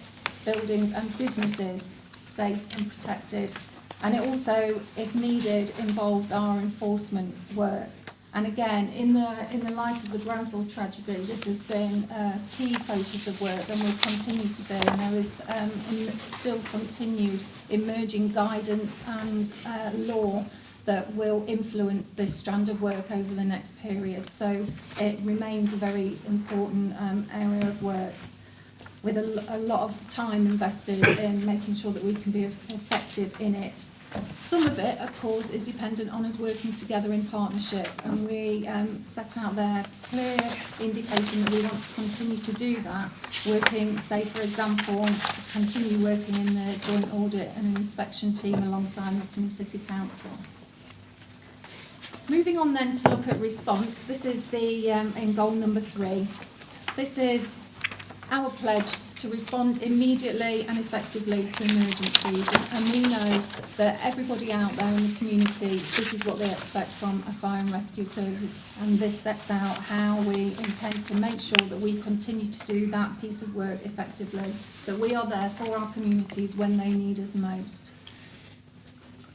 buildings and businesses safe and protected. And it also, if needed, involves our enforcement work. And again, in the light of the Grenfell tragedy, this has been a key focus of work and will continue to be. And there is still continued emerging guidance and law that will influence this strand of work over the next period. So it remains a very important area of work with a lot of time invested in making sure that we can be effective in it. Some of it, of course, is dependent on us working together in partnership, and we set out there clear indication that we want to continue to do that, working, say for example, continue working in the joint audit and inspection team alongside Nottingham City Council. Moving on then to look at response, this is the in goal number 3. This is our pledge to respond immediately and effectively to emergencies, and we know that everybody out there in the community, this is what they expect from a fire and rescue service, and this sets out how we intend to make sure that we continue to do that piece of work effectively, that we are there for our communities when they need us most.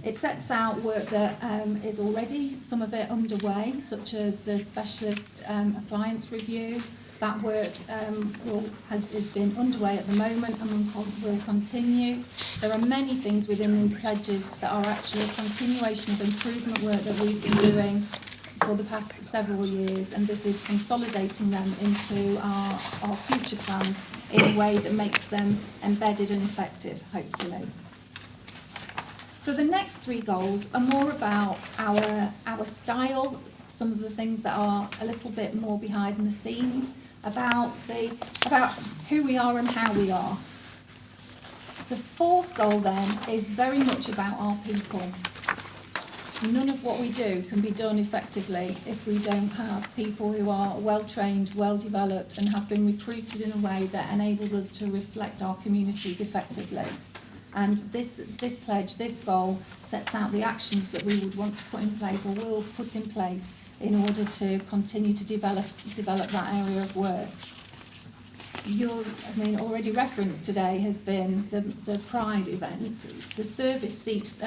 It sets out work that is already, some of it underway, such as the specialist appliance review. That work has been underway at the moment and will continue. There are many things within these pledges that are actually a continuation of improvement work that we've been doing for the past several years, and this is consolidating them into our future plans in a way that makes them embedded and effective, hopefully. So the next 3 goals are more about our style, some of the things that are a little bit more behind the scenes, about who we are and how we are. The 4th goal then is very much about our people. None of what we do can be done effectively if we don't have people who are well trained, well developed and have been recruited in a way that enables us to reflect our communities effectively. And this pledge, this goal, sets out the actions that we would want to put in place or will put in place in order to continue to develop that area of work. Already referenced today has been the Pride event. The service seeks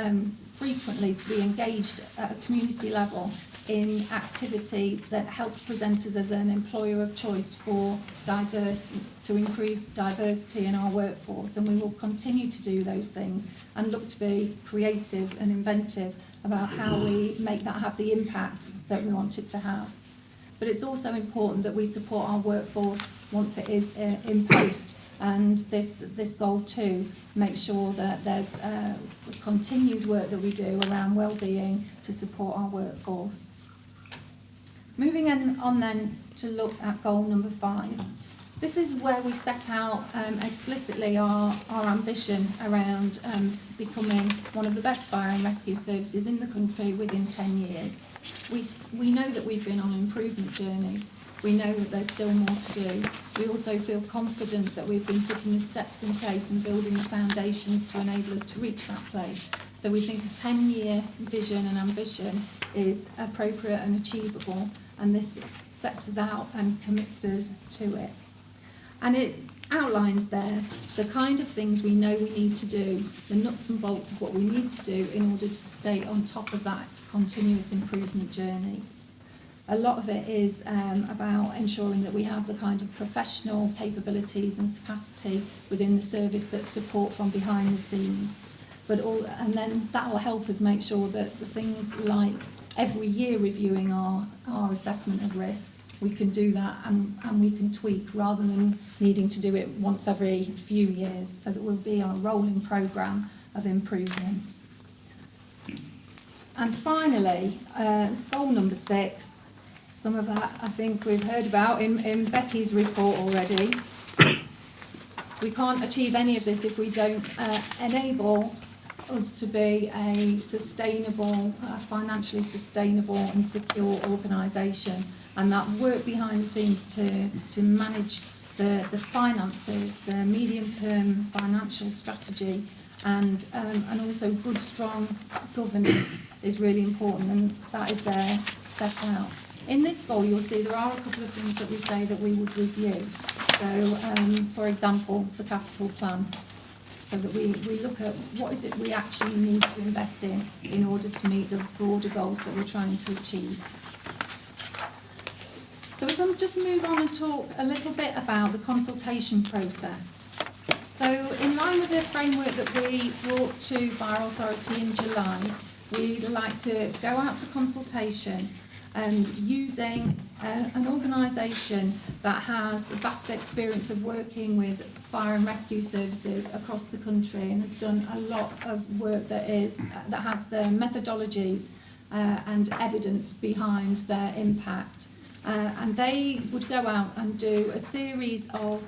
frequently to be engaged at a community level in activity that helps present us as an employer of choice to improve diversity in our workforce, and we will continue to do those things and look to be creative and inventive about how we make that have the impact that we want it to have. But it's also important that we support our workforce once it is in post, and this goal too makes sure that there's continued work that we do around well-being to support our workforce. Moving on then to look at goal number 5. This is where we set out explicitly our ambition around becoming one of the best fire and rescue services in the country within 10 years. We know that we've been on an improvement journey. We know that there's still more to do. We also feel confident that we've been putting the steps in place and building the foundations to enable us to reach that place. So we think a 10-year vision and ambition is appropriate and achievable, and this sets us out and commits us to it. And it outlines there the kind of things we know we need to do, the nuts and bolts of what we need to do in order to stay on top of that continuous improvement journey. A lot of it is about ensuring that we have the kind of professional capabilities and capacity within the service that support from behind the scenes. And then that will help us make sure that the things like every year reviewing our assessment of risk, we can do that and we can tweak rather than needing to do it once every few years, so that we'll be on a rolling programme of improvement. And finally, goal number 6, some of that I think we've heard about in Becky's report already. We can't achieve any of this if we don't enable us to be a sustainable, financially sustainable and secure organisation, and that work behind the scenes to manage the finances, the medium-term financial strategy, and also good, strong governance is really important, and that is there set out. In this goal, you'll see there are a couple of things that we say that we would review. So, for example, the capital plan, so that we look at what is it we actually need to invest in order to meet the broader goals that we're trying to achieve. So if I just move on and talk a little bit about the consultation process. So in line with the framework that we brought to Fire Authority in July, we'd like to go out to consultation and using an organisation that has a vast experience of working with fire and rescue services across the country and has done a lot of work that has the methodologies and evidence behind their impact. And they would go out and do a series of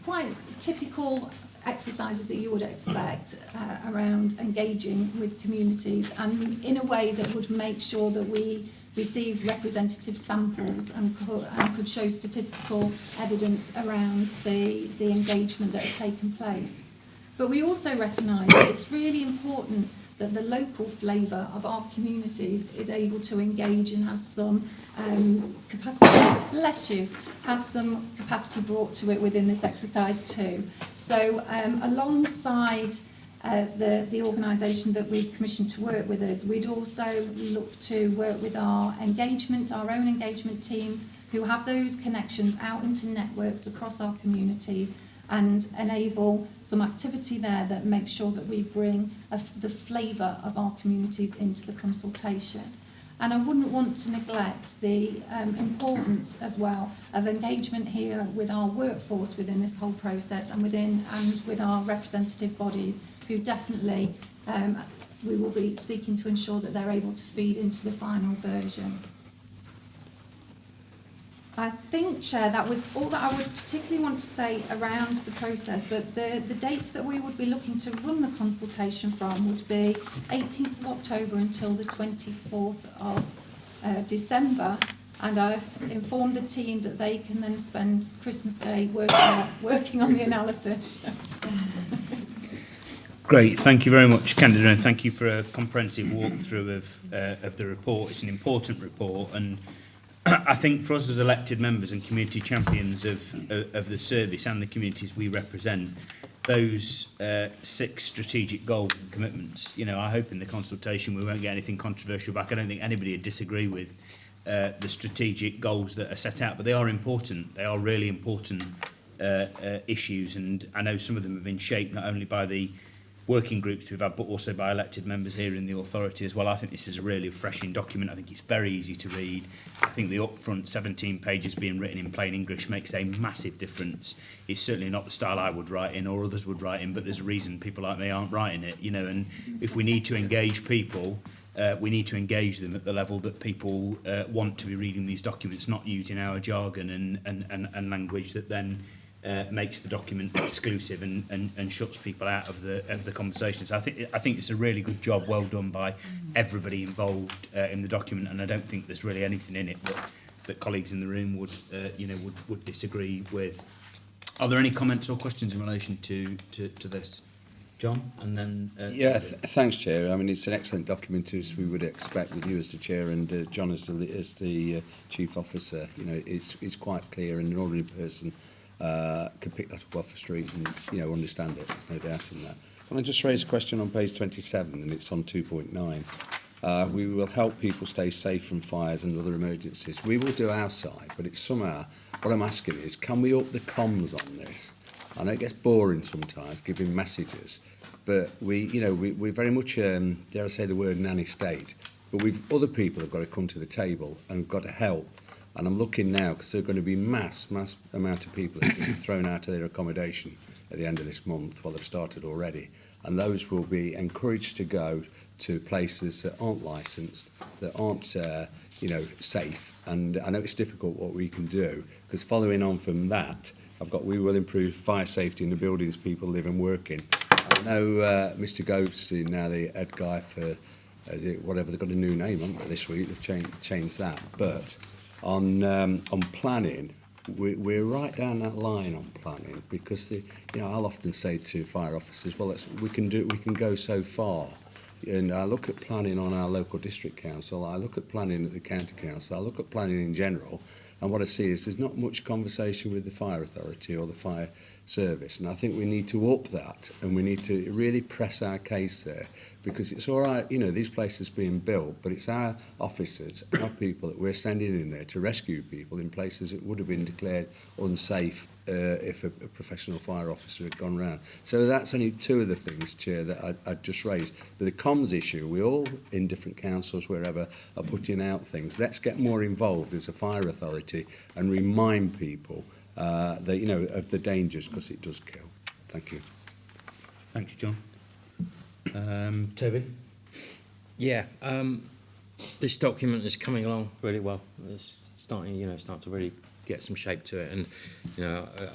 quite typical exercises that you would expect around engaging with communities, and in a way that would make sure that we received representative samples and could show statistical evidence around the engagement that had taken place. But we also recognise that it's really important that the local flavour of our communities is able to engage and has some capacity, has some capacity brought to it within this exercise too. So alongside the organisation that we've commissioned to work with us, we'd also look to work with our own engagement teams who have those connections out into networks across our communities and enable some activity there that makes sure that we bring the flavour of our communities into the consultation. And I wouldn't want to neglect the importance as well of engagement here with our workforce within this whole process and with our representative bodies, who definitely we will be seeking to ensure that they're able to feed into the final version. I think, Chair, that was all that I would particularly want to say around the process, but the dates that we would be looking to run the consultation from would be 18th of October until the 24th of December, and I've informed the team that they can then spend Christmas Day working on the analysis.
Great, thank you very much, Candida, and thank you for a comprehensive walkthrough of the report. It's an important report, and I think for us as elected members and community champions of the service and the communities we represent, those 6 strategic goals and commitments, I hope in the consultation we won't get anything controversial back. I don't think anybody would disagree with the strategic goals that are set out, but they are important. They are really important issues, and I know some of them have been shaped not only by the working groups we've had, but also by elected members here in the authority as well. I think this is a really refreshing document. I think it's very easy to read. I think the upfront 17 pages being written in plain English makes a massive difference. It's certainly not the style I would write in or others would write in, but there's a reason people like me aren't writing it, and if we need to engage people, we need to engage them at the level that people want to be reading these documents, not using our jargon and language that then makes the document exclusive and shuts people out of the conversations. I think it's a really good job, well done by everybody involved in the document, and I don't think there's really anything in it that colleagues in the room would disagree with. Are there any comments or questions in relation to this? John, and then...
thanks, Chair. I mean, it's an excellent document, as we would expect, with you as the Chair and John as the Chief Officer. You know, it's quite clear, and an ordinary person can pick that up off the street and, you know, understand it. There's no doubt in that. Can I just raise a question on page 27, and it's on 2.9. We will help people stay safe from fires and other emergencies. We will do our side, but it's somehow, what I'm asking is, can we up the comms on this? I know it gets boring sometimes, giving messages, but we're very much, dare I say the word, nanny state. But other people have got to come to the table and got to help. And I'm looking now, because there are going to be mass amount of people that are going to be thrown out of their accommodation at the end of this month. Well, they've started already. And those will be encouraged to go to places that aren't licensed, that aren't, safe. And I know it's difficult what we can do, because following on from that, we will improve fire safety in the buildings people live and work in. I know Mr. Gove's now the head guy for whatever, they've got a new name, haven't they, this week? They've changed that. But on planning, we're right down that line on planning, because I'll often say to fire officers, well, we can go so far. And I look at planning on our local district council, I look at planning at the county council, I look at planning in general, and what I see is there's not much conversation with the fire authority or the fire service. And I think we need to up that, and we need to really press our case there, because it's all right, these places being built, but it's our officers, our people that we're sending in there to rescue people in places that would have been declared unsafe if a professional fire officer had gone round. So that's only two of the things, Chair, that I'd just raised. But the comms issue, we all, in different councils, wherever, are putting out things. Let's get more involved as a fire authority and remind people of the dangers, because it does kill. Thank you.
Thank you, John. Toby?
Yeah, this document is coming along really well. It's starting to really get some shape to it, and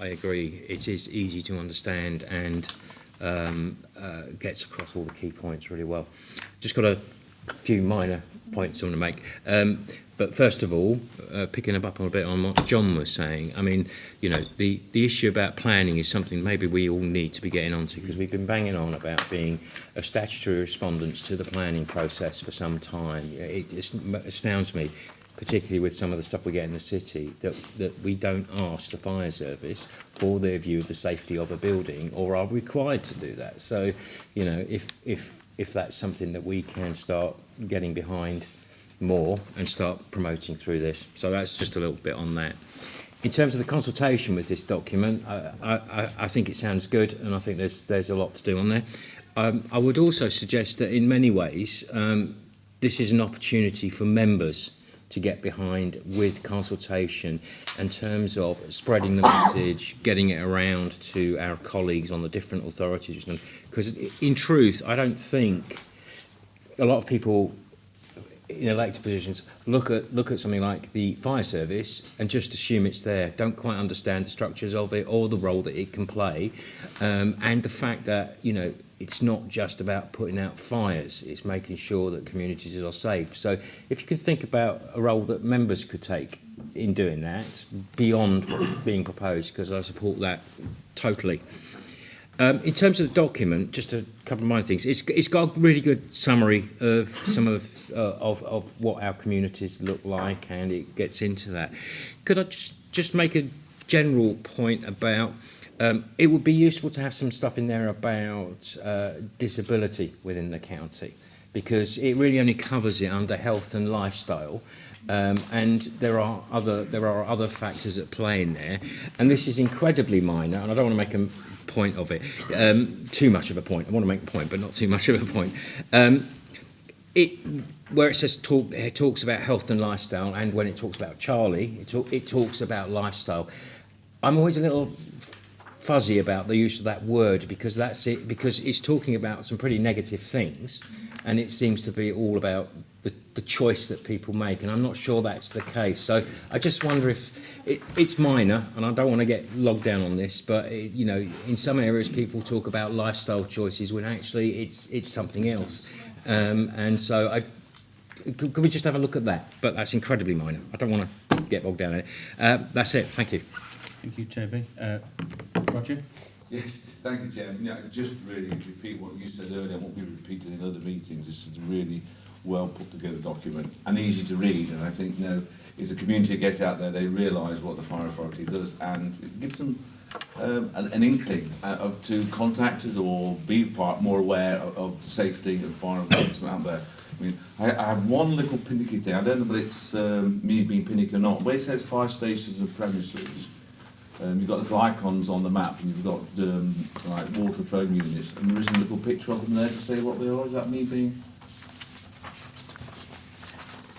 I agree, it is easy to understand and gets across all the key points really well. Just got a few minor points I want to make, but first of all, picking up on a bit on what John was saying, I mean, the issue about planning is something maybe we all need to be getting onto, because we've been banging on about being a statutory respondents to the planning process for some time. It astounds me, particularly with some of the stuff we get in the city, that we don't ask the fire service for their view of the safety of a building, or are required to do that. So, if that's something that we can start getting behind more and start promoting through this. So that's just a little bit on that. In terms of the consultation with this document, I think it sounds good, and I think there's a lot to do on there. I would also suggest that in many ways, this is an opportunity for members to get behind with consultation in terms of spreading the message, getting it around to our colleagues on the different authorities. Because in truth, I don't think a lot of people in elected positions look at something like the fire service and just assume it's there, don't quite understand the structures of it or the role that it can play, and the fact that it's not just about putting out fires, it's making sure that communities are safe. So if you could think about a role that members could take in doing that beyond what's being proposed, because I support that totally. In terms of the document, just a couple of minor things. It's got a really good summary of some of what our communities look like, and it gets into that. Could I just make a general point about it would be useful to have some stuff in there about disability within the county, because it really only covers it under health and lifestyle. And there are other factors at play in there, and this is incredibly minor, and I don't want to make a point of it, too much of a point. I want to make a point, but not too much of a point. Where it says it talks about health and lifestyle, and when it talks about Charlie, it talks about lifestyle. I'm always a little fuzzy about the use of that word, because that's it, because it's talking about some pretty negative things, and it seems to be all about the choice that people make, and I'm not sure that's the case. So I just wonder if it's minor, and I don't want to get logged down on this, but you know, in some areas people talk about lifestyle choices when actually it's something else, and so could we just have a look at that? But that's incredibly minor. I don't want to get bogged down in it. That's it. Thank you.
Thank you, Toby. Roger?
Yes, thank you, Chair. Yeah, just really repeat what you said earlier and what we repeated in other meetings. This is a really well put together document and easy to read. And I think, you know, if the community get out there, they realise what the Fire Authority does, and it gives them an inkling to contact us or be more aware of safety and fire events out there. I mean, I have one little pinicky thing. I don't know if it's me being pinicky or not. Where it says fire stations and premises, you've got the icons on the map, and you've got like water foam units, and there is a little picture of them there to say what they are. Is that me being?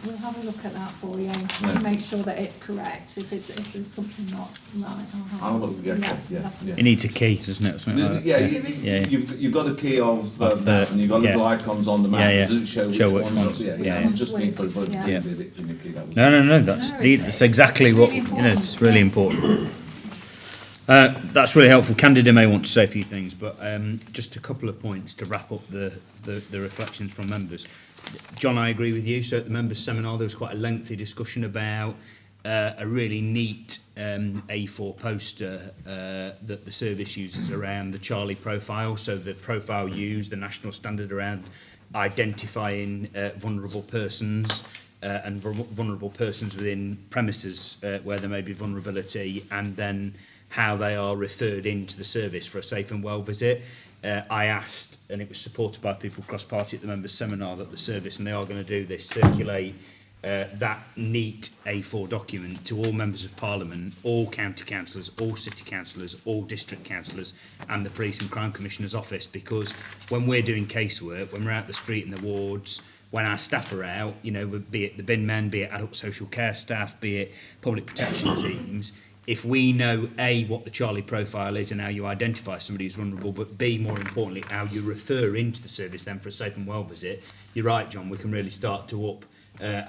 We'll have a look at that for you and
Yeah.
make sure that it's correct. If there's something not right,
I'll look again. Yeah.
It needs a key, doesn't it? Something like that.
Yeah, you've got a key of that, and you've got little icons on the map.
Yeah.
Does it show which ones? Yeah. I'm just being put a bit finicky.
No. That's exactly what, you know, it's really important. That's really helpful. Candida may want to say a few things, but just a couple of points to wrap up the reflections from members. John, I agree with you. So at the members' seminar, there was quite a lengthy discussion about a really neat A4 poster that the service uses around the Charlie profile. So the profile used, the national standard around identifying vulnerable persons and vulnerable persons within premises where there may be vulnerability, and then how they are referred into the service for a safe and well visit. I asked, and it was supported by people cross-party at the members' seminar, that the service, and they are going to do this, circulate that neat A4 document to all members of Parliament, all county councillors, all city councillors, all district councillors, and the Police and Crime Commissioner's office, because when we're doing casework, when we're out the street in the wards, when our staff are out, you know, be it the bin men, be it adult social care staff, be it public protection teams, if we know, A, what the Charlie profile is and how you identify somebody who's vulnerable, but B, more importantly, how you refer into the service then for a safe and well visit, you're right, John, we can really start to up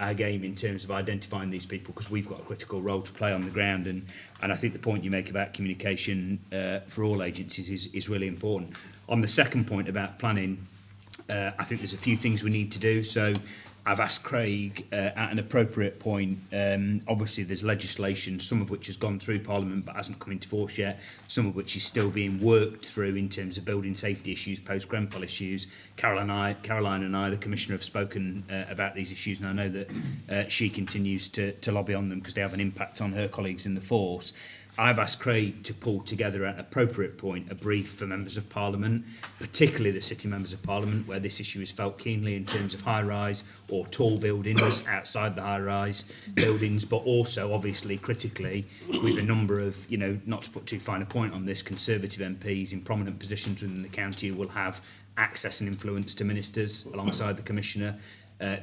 our game in terms of identifying these people, because we've got a critical role to play on the ground. And I think the point you make about communication for all agencies is really important. On the second point about planning, I think there's a few things we need to do. So I've asked Craig at an appropriate point, obviously there's legislation, some of which has gone through Parliament but hasn't come into force yet, some of which is still being worked through in terms of building safety issues, post-Grenfell issues. Caroline and I, the Commissioner, have spoken about these issues, and I know that she continues to lobby on them because they have an impact on her colleagues in the force. I've asked Craig to pull together at an appropriate point a brief for members of Parliament, particularly the city members of Parliament, where this issue is felt keenly in terms of high-rise or tall buildings outside the high-rise buildings, but also, obviously, critically, with a number of, you know, not to put too fine a point on this, Conservative MPs in prominent positions within the county who will have access and influence to ministers alongside the Commissioner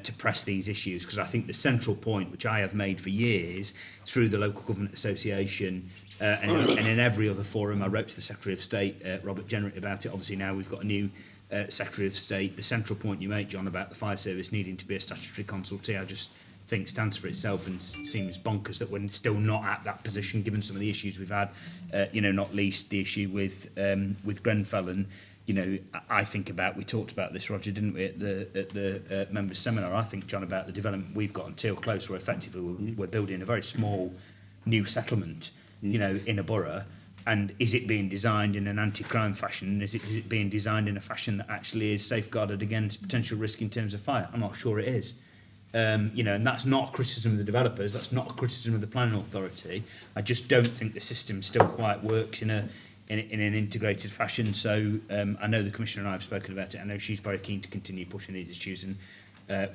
to press these issues, because I think the central point, which I have made for years through the Local Government Association and in every other forum, I wrote to the Secretary of State, Robert Jenrick, about it. Obviously now we've got a new Secretary of State. The central point you make, John, about the fire service needing to be a statutory consultee, I just think stands for itself, and seems bonkers that we're still not at that position given some of the issues we've had, you know, not least the issue with Grenfell. And you know, I think about, we talked about this, Roger, didn't we, at the members' seminar, I think, John, about the development we've got until close, where effectively we're building a very small new settlement, you know, in a borough. And is it being designed in an anti-crime fashion? Is it being designed in a fashion that actually is safeguarded against potential risk in terms of fire? I'm not sure it is. You know, and that's not a criticism of the developers, that's not a criticism of the planning authority. I just don't think the system still quite works in an integrated fashion. So I know the Commissioner and I have spoken about it. I know she's very keen to continue pushing these issues, and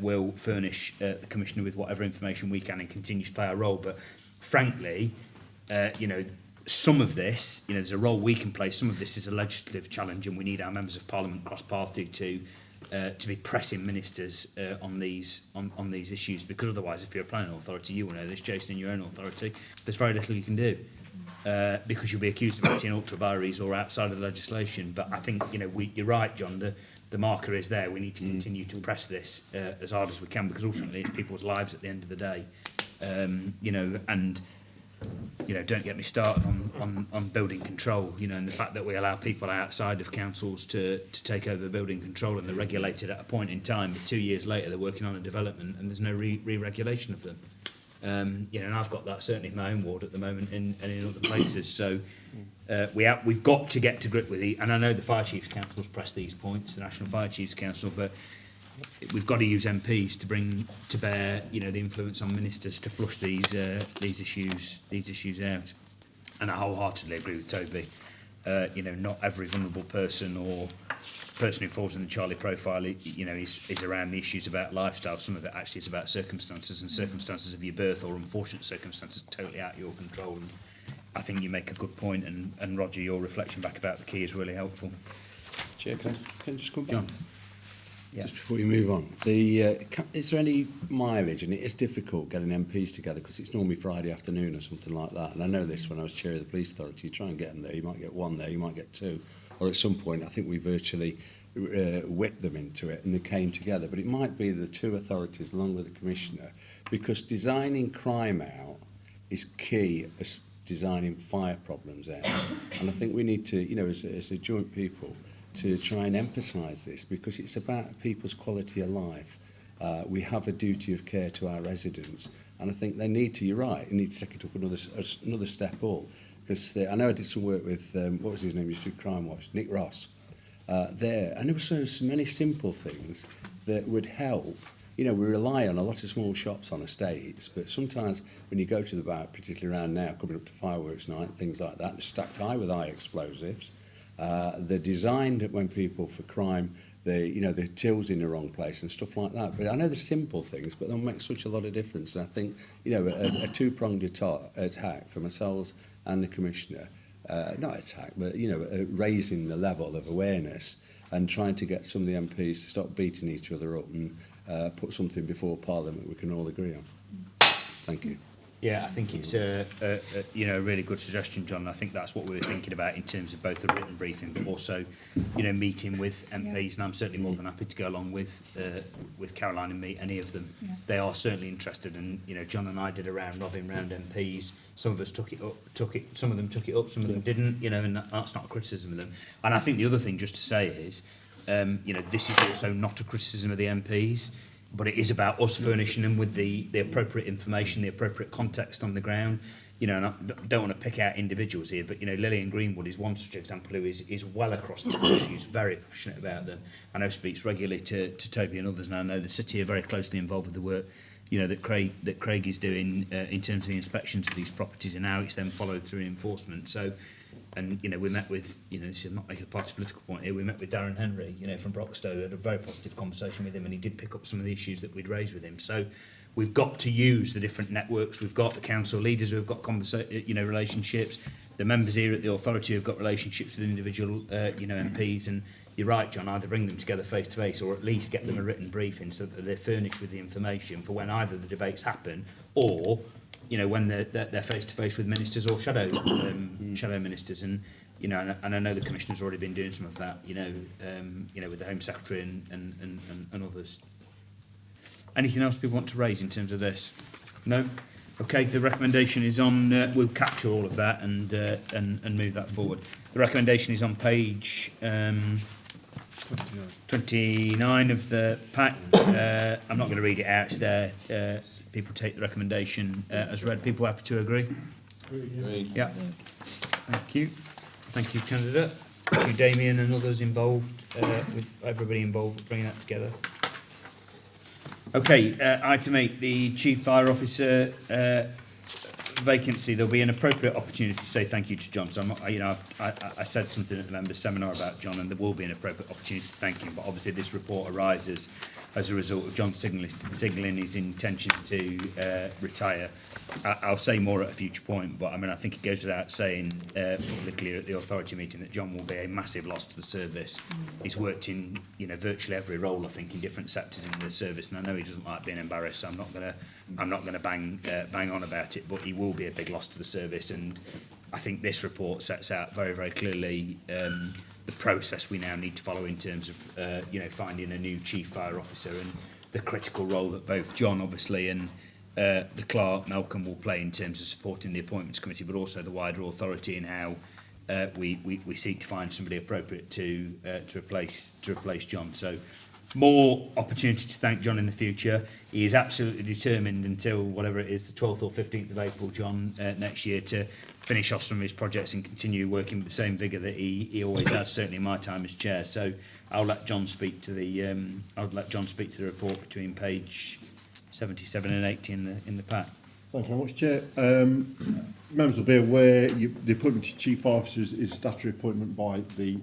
will furnish the Commissioner with whatever information we can and continue to play our role. But frankly, you know, some of this, you know, there's a role we can play. Some of this is a legislative challenge, and we need our members of Parliament cross-party to be pressing ministers on these issues, because otherwise, if you're a planning authority, you will know this, Jason, in your own authority, there's very little you can do. because you'll be accused of acting ultra vires or outside of the legislation. But I think, you're right, John, the marker is there. We need to continue to press this as hard as we can, because ultimately it's people's lives at the end of the day. Don't get me started on building control, and the fact that we allow people outside of councils to take over building control, and they're regulated at a point in time, but 2 years later they're working on a development and there's no re-regulation of them. And I've got that certainly in my own ward at the moment and in other places. So we've got to get to grip with it. And I know the Fire Chiefs Council's pressed these points, the National Fire Chiefs Council, but we've got to use MPs to bring to bear, the influence on ministers to flush these issues out. And I wholeheartedly agree with Toby. Not every vulnerable person or person who falls in the Charlie profile, is around the issues about lifestyle. Some of it actually is about circumstances, and circumstances of your birth or unfortunate circumstances totally out of your control. And I think you make a good point, and Roger, your reflection back about the key is really helpful.
Chair, can I just come back?
John. Yeah.
Just before you move on, is there any mileage? And it is difficult getting MPs together because it's normally Friday afternoon or something like that. And I know this when I was chair of the police authority. You try and get them there, you might get one there, you might get two. Or at some point, I think we virtually whipped them into it and they came together. But it might be the two authorities along with the commissioner, because designing crime out is key as designing fire problems out. And I think we need to, as a joint people, to try and emphasise this, because it's about people's quality of life. We have a duty of care to our residents, and I think they need to, you're right, they need to take it up another step up. Because I know I did some work with, what was his name, used to do Crime Watch, Nick Ross, there, and there were so many simple things that would help. We rely on a lot of small shops on estates, but sometimes when you go to the bar, particularly around now, coming up to fireworks night, things like that, they're stacked high with high explosives. They're designed when people for crime, the tills in the wrong place and stuff like that. But I know they're simple things, but they'll make such a lot of difference. And I think, a two-pronged attack for myself and the commissioner, not attack, but, raising the level of awareness and trying to get some of the MPs to stop beating each other up and put something before Parliament we can all agree on. Thank you.
Yeah, I think it's a really good suggestion, John. I think that's what we were thinking about in terms of both the written briefing, but also, meeting with MPs. And I'm certainly more than happy to go along with Caroline and meet any of them.
Yeah.
They are certainly interested, and John and I did a round robin round MPs. Some of us took it up. Some of them took it up. Some of them didn't. And that's not a criticism of them. And I think the other thing just to say is, this is also not a criticism of the MPs. But it is about us furnishing them with the appropriate information, the appropriate context on the ground. And I don't want to pick out individuals here, but, Lillian Greenwood is one such example who is well across the issues, very passionate about them. I know speaks regularly to Toby and others, and I know the city are very closely involved with the work, that Craig is doing in terms of the inspections of these properties, and now it's then followed through in enforcement. So, and we met with, this is not like a party political point here, we met with Darren Henry, from Broxtowe, had a very positive conversation with him, and he did pick up some of the issues that we'd raised with him. So we've got to use the different networks. We've got the council leaders who have got relationships, the members here at the authority who have got relationships with individual MPs, and you're right, John, either bring them together face to face or at least get them a written briefing so that they're furnished with the information for when either the debates happen or when they're face to face with ministers or shadow ministers, and and I know the commissioner's already been doing some of that, with the Home Secretary and others. Anything else people want to raise in terms of this? No. Okay. The recommendation is on. We'll capture all of that and move that forward. The recommendation is on page 29 of the pack. I'm not going to read it out. It's there. People take the recommendation as read. People happy to agree?
Agreed.
Yeah. Thank you. Thank you, candidate. Thank you, Damien, and others involved, with everybody involved with bringing that together. Okay, item 8, the Chief Fire Officer vacancy. There'll be an appropriate opportunity to say thank you to John. So I said something at the members' seminar about John, and there will be an appropriate opportunity to thank him. But obviously, this report arises as a result of John signalling his intention to retire. I'll say more at a future point, but I think it goes without saying publicly at the authority meeting that John will be a massive loss to the service. He's worked in virtually every role, I think, in different sectors in the service, and I know he doesn't like being embarrassed, so I'm not going to bang on about it, but he will be a big loss to the service, and I think this report sets out very, very clearly the process we now need to follow in terms of, finding a new chief fire officer and the critical role that both John, obviously, and the clerk, Malcolm, will play in terms of supporting the appointments committee, but also the wider authority in how we seek to find somebody appropriate to replace John. So more opportunity to thank John in the future. He is absolutely determined until whatever it is, the 12th or 15th of April, John, next year, to finish off some of his projects and continue working with the same vigour that he always has, certainly in my time as chair. So I'll let John speak to the report between page 77 and 80 in the pack.
Thank you very much, Chair. Members will be aware the appointment to Chief Officers is a statutory appointment by the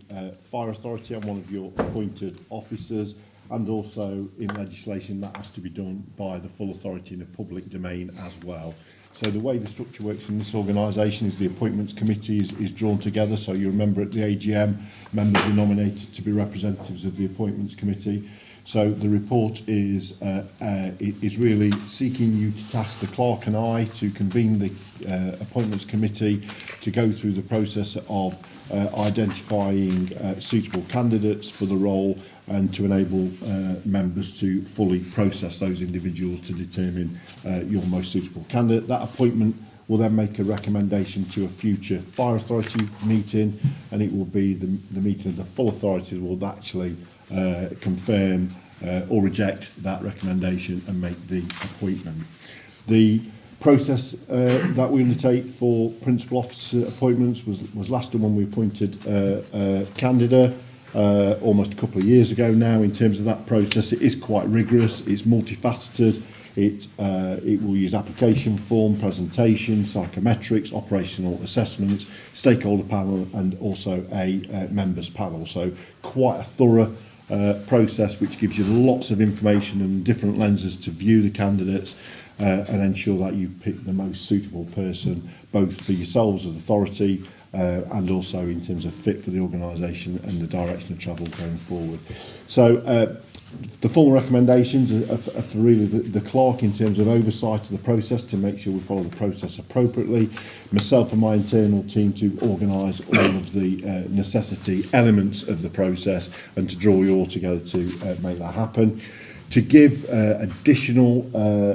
Fire Authority. I'm one of your appointed officers, and also in legislation that has to be done by the full authority in the public domain as well. So the way the structure works in this organisation is the appointments committee is drawn together. So you remember at the AGM, members were nominated to be representatives of the appointments committee. So the report is really seeking you to task the clerk and I to convene the appointments committee to go through the process of identifying suitable candidates for the role and to enable members to fully process those individuals to determine your most suitable candidate. That appointment will then make a recommendation to a future fire authority meeting, and it will be the meeting of the full authority that will actually confirm or reject that recommendation and make the appointment. The process that we undertake for principal officer appointments was last done when we appointed Candida almost a couple of years ago now. In terms of that process, it is quite rigorous, it's multifaceted. It will use application form, presentation, psychometrics, operational assessments, stakeholder panel, and also a members panel. So quite a thorough process which gives you lots of information and different lenses to view the candidates and ensure that you pick the most suitable person, both for yourselves as authority and also in terms of fit for the organisation and the direction of travel going forward. So the full recommendations are for really the clerk in terms of oversight of the process to make sure we follow the process appropriately. Myself and my internal team to organise all of the necessity elements of the process and to draw you all together to make that happen. To give additional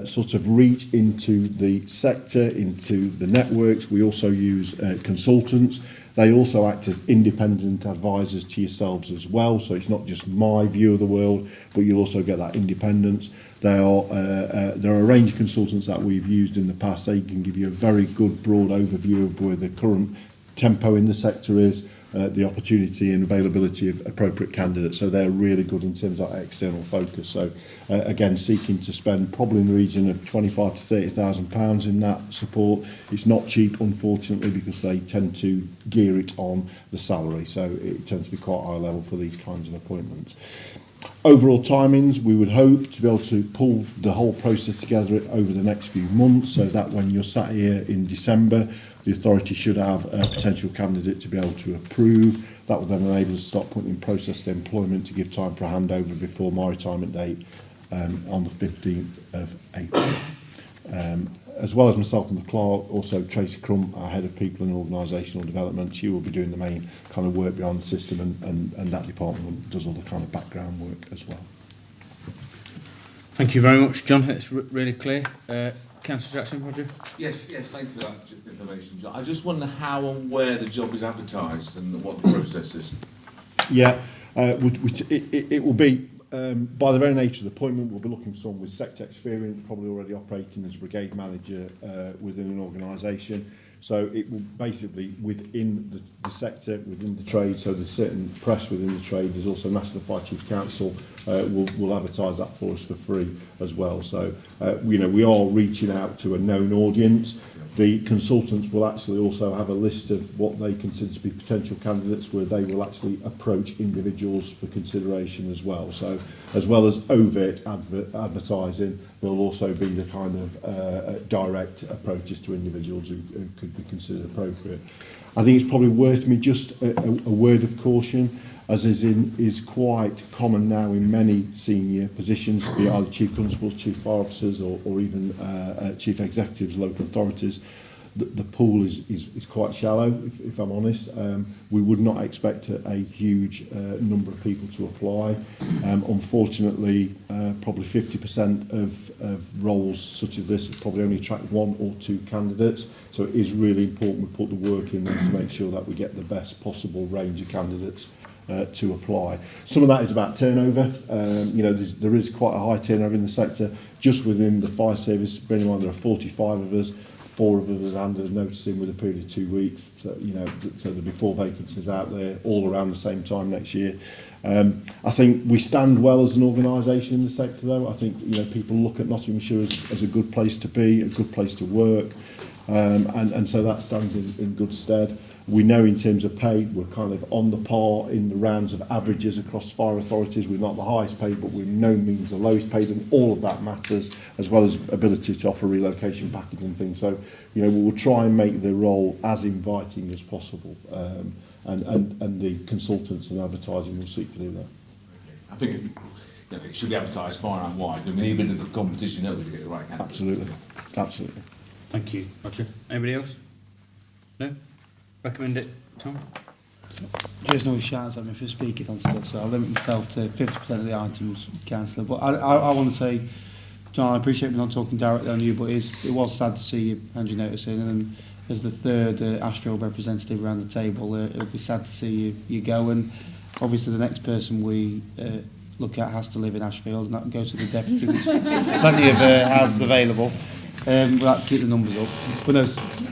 sort of reach into the sector, into the networks, we also use consultants. They also act as independent advisors to yourselves as well. So it's not just my view of the world, but you also get that independence. There are a range of consultants that we've used in the past. They can give you a very good broad overview of where the current tempo in the sector is, the opportunity and availability of appropriate candidates. So they're really good in terms of that external focus. So again, seeking to spend probably in the region of £25,000 to £30,000 in that support. It's not cheap, unfortunately, because they tend to gear it on the salary. So it tends to be quite high level for these kinds of appointments. Overall timings, we would hope to be able to pull the whole process together over the next few months, so that when you're sat here in December, the authority should have a potential candidate to be able to approve. That will then enable us to start putting in process the employment to give time for a handover before my retirement date on the 15th of April. As well as myself and the clerk, also Tracy Crump, our head of people and organisational development, she will be doing the main kind of work behind the system, and that department does all the kind of background work as well.
Thank you very much, John. It's really clear. Councillor Jackson, Roger?
Yes, thank you for that information, John. I just wonder how and where the job is advertised and what the process is.
Yeah, it will be, by the very nature of the appointment, we'll be looking for someone with sector experience, probably already operating as a brigade manager within an organisation. So it will basically, within the sector, within the trade, so there's certain press within the trade, there's also National Fire Chiefs Council will advertise that for us for free as well. So, we are reaching out to a known audience. The consultants will actually also have a list of what they consider to be potential candidates, where they will actually approach individuals for consideration as well. So as well as overt advertising, there'll also be the kind of direct approaches to individuals who could be considered appropriate. I think it's probably worth me just a word of caution, as is quite common now in many senior positions, be it either chief constables, chief fire officers, or even chief executives, local authorities. the pool is quite shallow, if I'm honest. We would not expect a huge number of people to apply. Unfortunately, probably 50% of roles such as this probably only attract 1 or 2 candidates. So it is really important we put the work in there to make sure that we get the best possible range of candidates to apply. Some of that is about turnover. You know, there is quite a high turnover in the sector. Just within the fire service, bearing in mind there are 45 of us, 4 of us handed a notice in with a period of 2 weeks. So, you know, so there'll be 4 vacancies out there all around the same time next year. I think we stand well as an organisation in the sector, though. I think, you know, people look at Nottinghamshire as a good place to be, a good place to work, and so that stands in good stead. We know in terms of pay, we're kind of on the par in the rounds of averages across fire authorities. We're not the highest paid, but we're no means the lowest paid, and all of that matters, as well as ability to offer relocation package and things. So, you know, we will try and make the role as inviting as possible, and the consultants and advertising will seek to do that.
I think if, you know, it should be advertised far and wide. I mean, even in the competition, you know, we get the right candidate.
Absolutely, absolutely.
Thank you, Roger. Anybody else? No? Recommend it, Tom?
There's no shouts at me for speaking on stuff, so I'll limit myself to 50% of the items, Councillor. But I want to say, John, I appreciate we're not talking directly on you, but it was sad to see you hand your notice in, and as the third Ashfield representative around the table, it'll be sad to see you go, and obviously the next person we look at has to live in Ashfield, and that can go to the deputy. There's plenty of houses available. We'll have to keep the numbers up. But no,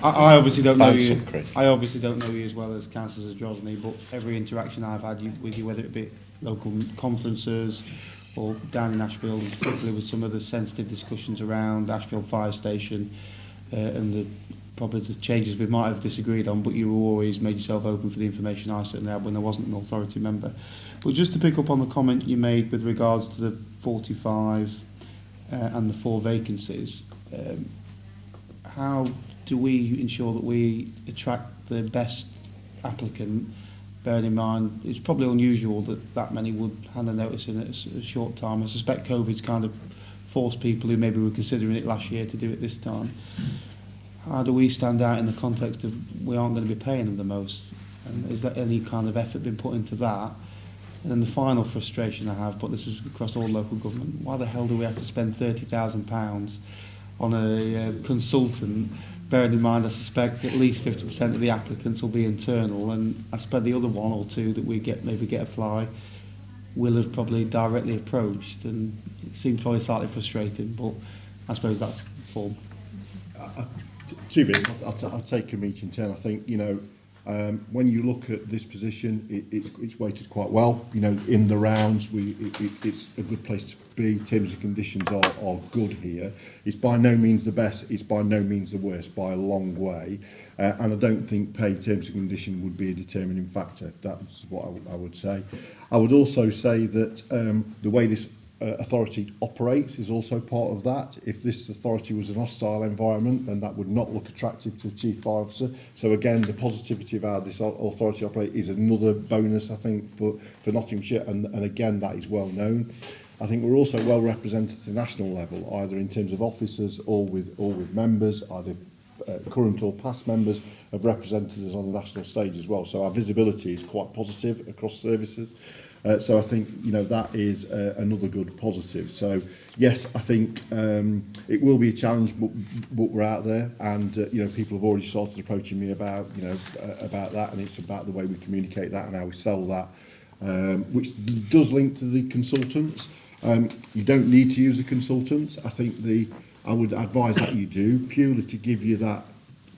I obviously don't know you. I obviously don't know you as well as Councillor Drosney, but every interaction I've had with you, whether it be local conferences or down in Ashfield, and particularly with some of the sensitive discussions around Ashfield Fire Station and probably the changes we might have disagreed on, but you always made yourself open for the information I certainly had when there wasn't an authority member. But just to pick up on the comment you made with regards to the 45 and the 4 vacancies, how do we ensure that we attract the best applicant, bearing in mind it's probably unusual that many would hand a notice in a short time. I suspect COVID's kind of forced people who maybe were considering it last year to do it this time. How do we stand out in the context of we aren't going to be paying them the most? And is there any kind of effort been put into that? And then the final frustration I have, but this is across all local government, why the hell do we have to spend £30,000 on a consultant, bearing in mind I suspect at least 50% of the applicants will be internal, and I suspect the other 1 or 2 that we get apply will have probably directly approached, and it seems probably slightly frustrating, but I suppose that's form.
Two bits, I'll take them each in turn. I think, you know, when you look at this position, it's weighted quite well. You know, in the rounds, it's a good place to be. Terms and conditions are good here. It's by no means the best. It's by no means the worst, by a long way. And I don't think pay, terms and condition would be a determining factor. That's what I would say. I would also say that the way this authority operates is also part of that. If this authority was an hostile environment, then that would not look attractive to a chief fire officer. So again, the positivity of how this authority operates is another bonus, I think, for Nottinghamshire, and again, that is well known. I think we're also well represented at the national level, either in terms of officers or with members, either current or past members have represented us on the national stage as well. So our visibility is quite positive across services. So I think, you know, that is another good positive. So yes, I think it will be a challenge, but we're out there, and you know, people have already started approaching me about, you know, about that, and it's about the way we communicate that and how we sell that, which does link to the consultants. You don't need to use the consultants. I think I would advise that you do, purely to give you that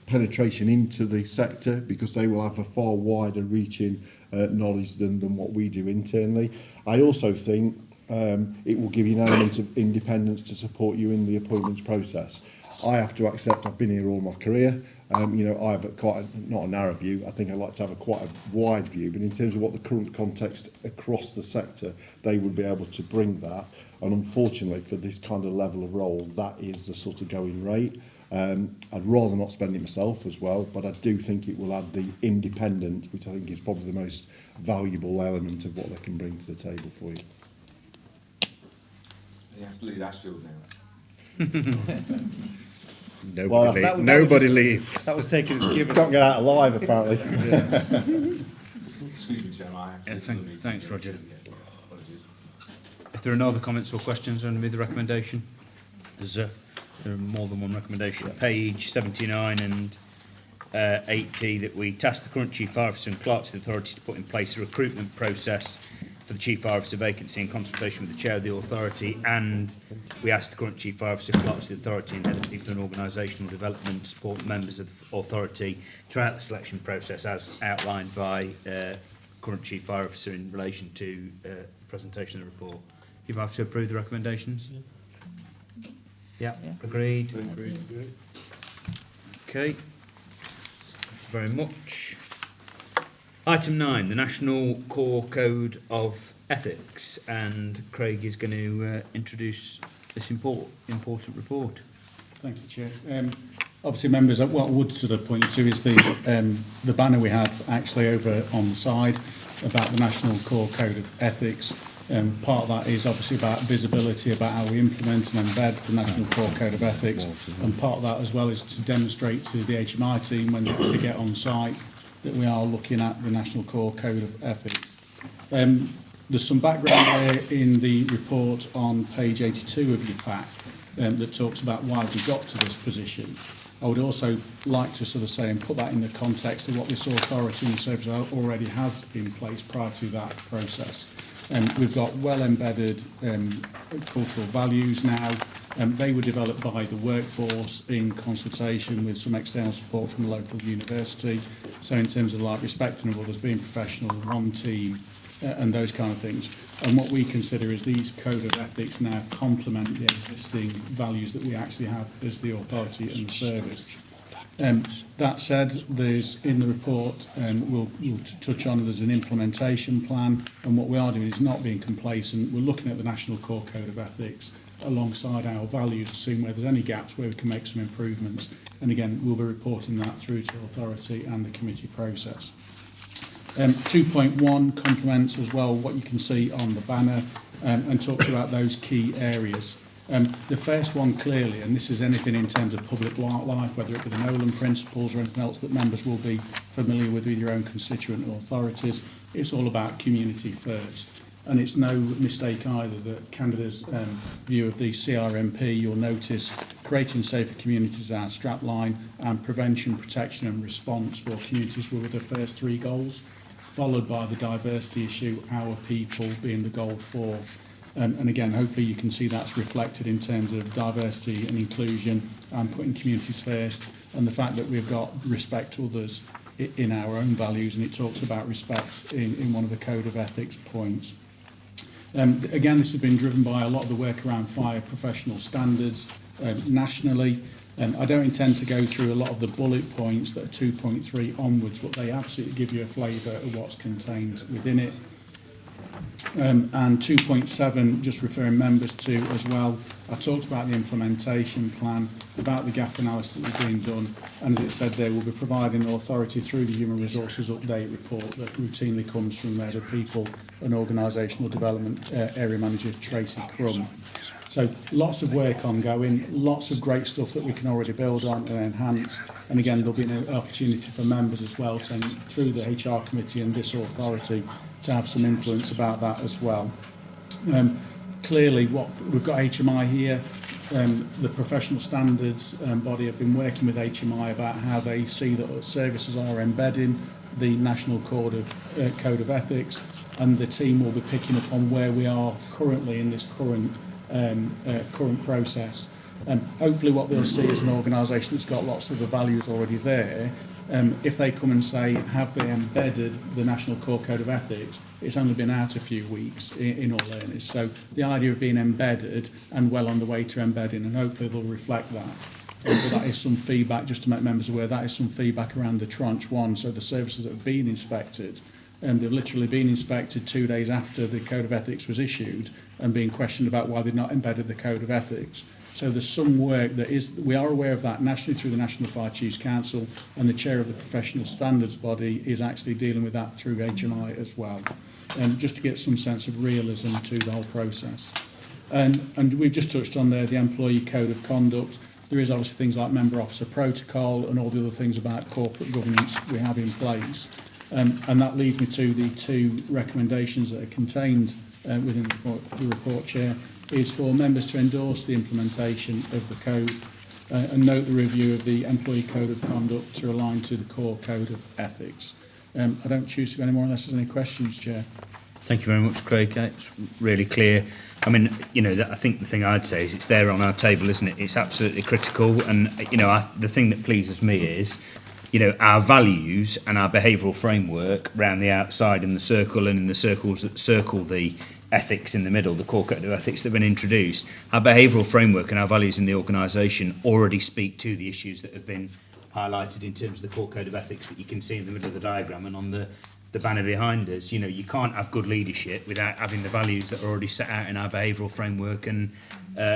penetration into the sector, because they will have a far wider reaching knowledge than what we do internally. I also think it will give you an element of independence to support you in the appointments process. I have to accept I've been here all my career. You know, I have not a narrow view. I think I like to have quite a wide view, but in terms of what the current context across the sector, they would be able to bring that. And unfortunately, for this kind of level of role, that is the sort of going rate. I'd rather not spend it myself as well, but I do think it will add the independence, which I think is probably the most valuable element of what they can bring to the table for you.
You have to lead Ashfield now.
Nobody leaves.
That was taken as given.
Don't get out alive, apparently.
Excuse me, Chairman, I actually...
Thanks, Roger.
Apologies.
If there are no other comments or questions on the recommendation, there are more than one recommendation. Page 79 and 8D, that we task the current Chief Fire Officer and clerks of the authority to put in place a recruitment process for the Chief Fire Officer vacancy in consultation with the Chair of the authority, and we ask the current Chief Fire Officer, clerks of the authority and head of people and organisational development to support members of the authority throughout the selection process as outlined by current Chief Fire Officer in relation to presentation of the report. You've asked to approve the recommendations? Yeah, agreed. Okay, very much. Item 9, the National Core Code of Ethics, and Craig is going to introduce this important report.
Thank you, Chair. Obviously, members, what I would sort of point you to is the banner we have actually over on the side about the National Core Code of Ethics. Part of that is obviously about visibility, about how we implement and embed the National Core Code of Ethics, and part of that as well is to demonstrate to the HMI team when they actually get on site that we are looking at the National Core Code of Ethics. There's some background there in the report on page 82 of your pack that talks about why we got to this position. I would also like to sort of say and put that in the context of what this authority and service already has in place prior to that process. We've got well embedded cultural values now. They were developed by the workforce in consultation with some external support from the local university. So in terms of like respecting of others, being professional, one team, and those kind of things. And what we consider is these code of ethics now complement the existing values that we actually have as the authority and the service. That said, there's in the report, we'll touch on, there's an implementation plan, and what we are doing is not being complacent. We're looking at the National Core Code of Ethics alongside our values to see where there's any gaps where we can make some improvements. And again, we'll be reporting that through to authority and the committee process. 2.1 complements as well what you can see on the banner and talks about those key areas. The first one clearly, and this is anything in terms of public life, whether it be the Nolan principles or anything else that members will be familiar with your own constituent authorities, it's all about community first. And it's no mistake either that Canada's view of the CRMP, you'll notice creating safer communities are strapline, and prevention, protection and response for communities were the first three goals, followed by the diversity issue, our people being the goal 4. And again, hopefully you can see that's reflected in terms of diversity and inclusion and putting communities first, and the fact that we've got respect to others in our own values, and it talks about respect in one of the code of ethics points. Again, this has been driven by a lot of the work around fire professional standards nationally. I don't intend to go through a lot of the bullet points that are 2.3 onwards, but they absolutely give you a flavour of what's contained within it. And 2.7, just referring members to as well, I talked about the implementation plan, about the gap analysis that is being done, and as it said there, we'll be providing authority through the Human Resources Update report that routinely comes from the People and Organisational Development Area Manager Tracy Crum. So lots of work ongoing, lots of great stuff that we can already build on and enhance, and again there'll be an opportunity for members as well to, through the HR committee and this authority, to have some influence about that as well. Clearly, what we've got HMI here, the professional standards body have been working with HMI about how they see that services are embedding the National Code of Ethics, and the team will be picking up on where we are currently in this current process. Hopefully what they'll see is an organisation that's got lots of the values already there. If they come and say, have they embedded the National Core Code of Ethics, it's only been out a few weeks in all earnest. So the idea of being embedded and well on the way to embedding, and hopefully they'll reflect that. But that is some feedback, just to make members aware, that is some feedback around the tranche 1, so the services that have been inspected. They've literally been inspected 2 days after the Code of Ethics was issued and being questioned about why they'd not embedded the Code of Ethics. So there's some work that is, we are aware of that nationally through the National Fire Chiefs Council, and the chair of the professional standards body is actually dealing with that through HMI as well, just to get some sense of realism to the whole process. And we've just touched on there the employee code of conduct. there is obviously things like member officer protocol and all the other things about corporate governance we have in place. And that leads me to the two recommendations that are contained within the report, Chair, is for members to endorse the implementation of the code and note the review of the employee code of conduct to align to the core code of ethics. I don't choose to go any more unless there's any questions, Chair.
Thank you very much, Craig. It's really clear. I mean, you know, I think the thing I'd say is it's there on our table, isn't it? It's absolutely critical. And, you know, the thing that pleases me is, you know, our values and our behavioural framework round the outside in the circle and in the circles that circle the ethics in the middle, the core code of ethics that have been introduced, our behavioural framework and our values in the organisation already speak to the issues that have been highlighted in terms of the core code of ethics that you can see in the middle of the diagram and on the banner behind us. You know, you can't have good leadership without having the values that are already set out in our behavioural framework and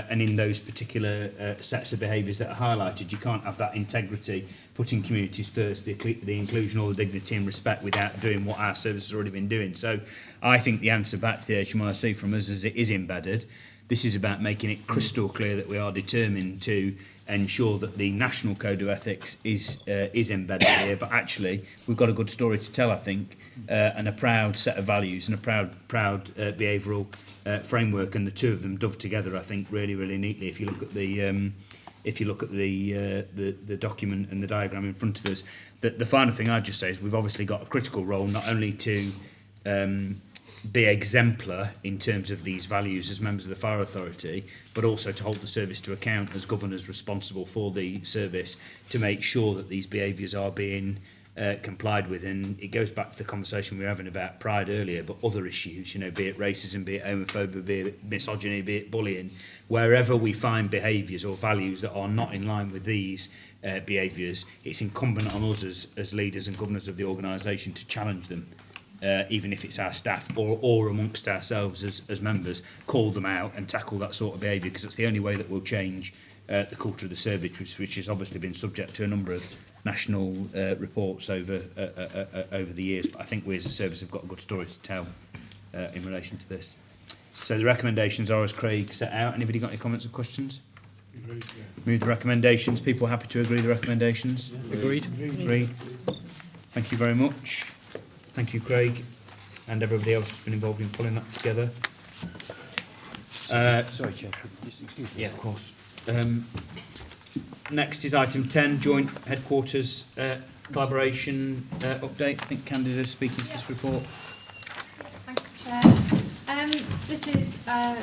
in those particular sets of behaviours that are highlighted. You can't have that integrity, putting communities first, the inclusion, all the dignity and respect without doing what our service has already been doing. So I think the answer back to the HMRC from us is it is embedded. This is about making it crystal clear that we are determined to ensure that the national code of ethics is embedded here, but actually we've got a good story to tell, I think, and a proud set of values and a proud behavioural framework, and the two of them dove together, I think, really, really neatly. If you look at the document and the diagram in front of us, the final thing I'd just say is we've obviously got a critical role not only to be exemplar in terms of these values as members of the Fire Authority, but also to hold the service to account as governors responsible for the service to make sure that these behaviours are being complied with. And it goes back to the conversation we were having about pride earlier, but other issues, you know, be it racism, be it homophobia, be it misogyny, be it bullying, wherever we find behaviours or values that are not in line with these behaviours, it's incumbent on us as leaders and governors of the organisation to challenge them. Even if it's our staff or amongst ourselves as members, call them out and tackle that sort of behaviour, because it's the only way that will change the culture of the service, which has obviously been subject to a number of national reports over the years. But I think we as a service have got a good story to tell in relation to this. So the recommendations are as Craig set out. Anybody got any comments or questions?
Agreed, yeah.
Move the recommendations. People happy to agree the recommendations?
Yeah.
Agreed? Agreed. Thank you very much. Thank you, Craig, and everybody else who's been involved in pulling that together.
Sorry, Chair. Just excuse me.
Yeah, of course. Next is item 10, joint headquarters collaboration update. I think Candida's speaking to this report.
Thank you, Chair. This is a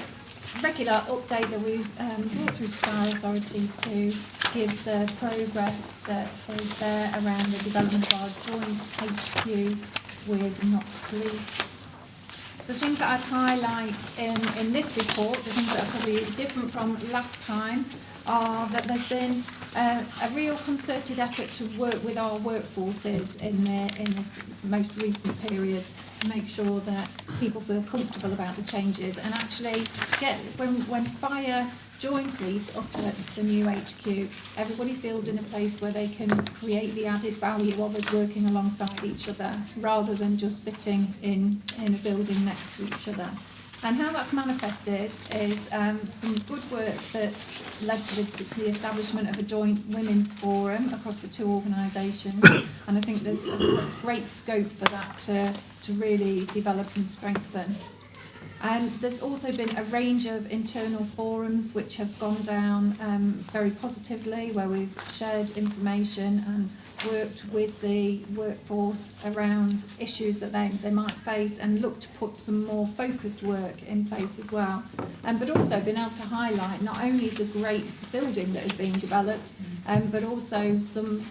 regular update that we've brought through to Fire Authority to give the progress that is there around the development of our joint HQ with Notts Police. The things that I'd highlight in this report, the things that are probably different from last time, are that there's been a real concerted effort to work with our workforces in this most recent period to make sure that people feel comfortable about the changes and actually get, when fire join police up at the new HQ, everybody feels in a place where they can create the added value of us working alongside each other rather than just sitting in a building next to each other. And how that's manifested is some good work that's led to the establishment of a joint women's forum across the two organisations, and I think there's a great scope for that to really develop and strengthen. There's also been a range of internal forums which have gone down very positively, where we've shared information and worked with the workforce around issues that they might face and looked to put some more focused work in place as well. But also been able to highlight not only the great building that is being developed, but also some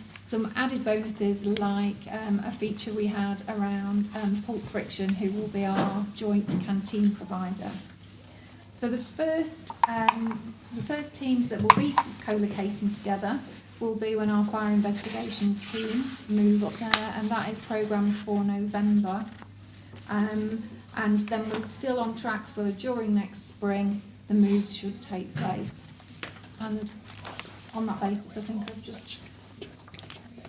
added bonuses like a feature we had around Pulp Friction, who will be our joint canteen provider. So the first teams that will be co-locating together will be when our fire investigation team move up there, and that is programmed for November. And then we're still on track for during next spring, the moves should take place. And on that basis, I think I've just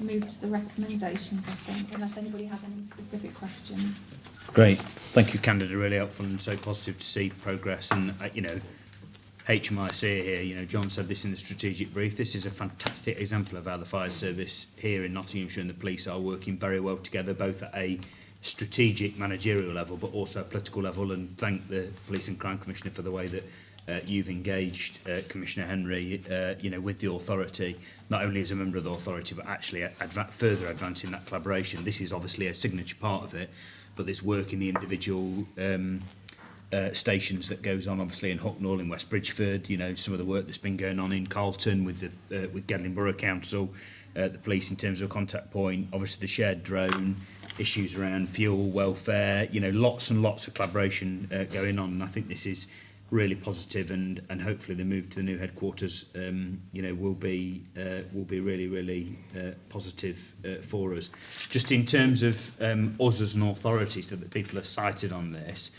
moved to the recommendations, I think, unless anybody has any specific questions.
Great. Thank you, Candida. Really helpful and so positive to see progress. And, you know, HMIC here, you know, John said this in the strategic brief. This is a fantastic example of how the fire service here in Nottinghamshire and the police are working very well together, both at a strategic managerial level, but also a political level. And thank the Police and Crime Commissioner for the way that you've engaged Commissioner Henry, you know, with the authority, not only as a member of the authority, but actually further advancing that collaboration. This is obviously a signature part of it, but this work in the individual stations that goes on, obviously in Hucknall, in West Bridgeford, you know, some of the work that's been going on in Carlton with the with Gedling Borough Council, the police in terms of a contact point, obviously the shared drone, issues around fuel, welfare, you know, lots and lots of collaboration going on. And I think this is really positive, and hopefully the move to the new headquarters, you know, will be really positive for us. Just in terms of us as an authority, so that people are cited on this,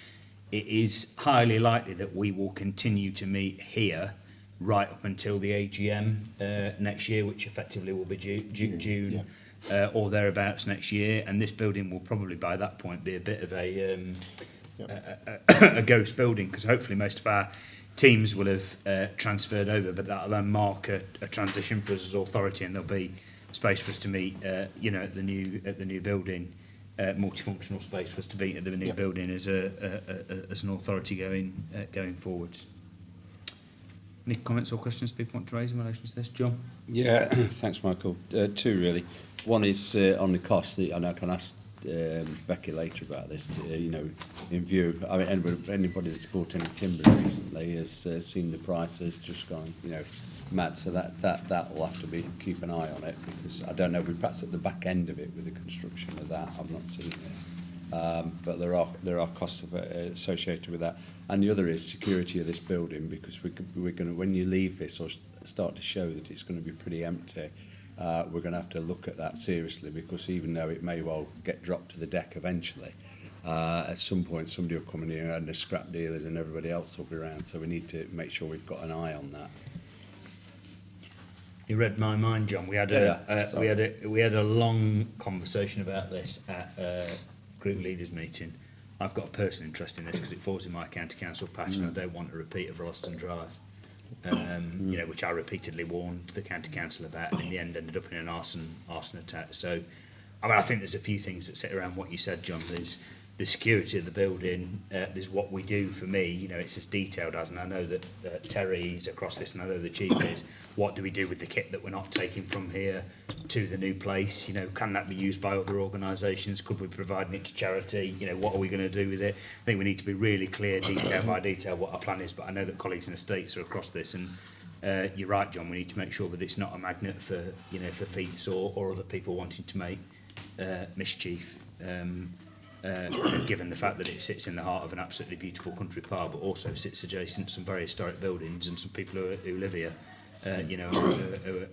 it is highly likely that we will continue to meet here right up until the AGM next year, which effectively will be June or thereabouts next year. And this building will probably by that point be a bit of a ghost building, because hopefully most of our teams will have transferred over, but that'll then mark a transition for us as authority, and there'll be space for us to meet, you know, at the new building. Multifunctional space for us to be at the new building as an authority going forwards. Any comments or questions people want to raise in relation to this, John?
Yeah, thanks, Michael. Two really. One is on the cost, and I can ask Becky later about this. You know, in view, I mean, anybody that's bought any timber recently has seen the prices just gone, you know, mad. So that will have to be keep an eye on it, because I don't know. We're perhaps at the back end of it with the construction of that. I've not seen it, but there are costs associated with that. And the other is security of this building, because we're going to, when you leave this or start to show that it's going to be pretty empty, we're going to have to look at that seriously, because even though it may well get dropped to the deck eventually, at some point somebody will come in here and the scrap dealers and everybody else will be around. So we need to make sure we've got an eye on that.
You read my mind, John. We had a long conversation about this at a group leaders meeting. I've got a personal interest in this because it falls in my county council patch, and I don't want a repeat of Rolleston Drive, you know, which I repeatedly warned the county council about, and in the end ended up in an arson attack. So, I mean, I think there's a few things that sit around what you said, John. There's the security of the building. There's what we do. For me, you know, it's as detailed as, and I know that Terry's across this, and I know the chief is. What do we do with the kit that we're not taking from here to the new place? You know, can that be used by other organisations? Could we be providing it to charity? You know, what are we going to do with it? I think we need to be really clear, detail by detail, what our plan is. But I know that colleagues in the States are across this, and you're right, John. We need to make sure that it's not a magnet for, you know, for thieves or other people wanting to make mischief. Given the fact that it sits in the heart of an absolutely beautiful country park, but also sits adjacent to some very historic buildings and some people who live here, you know,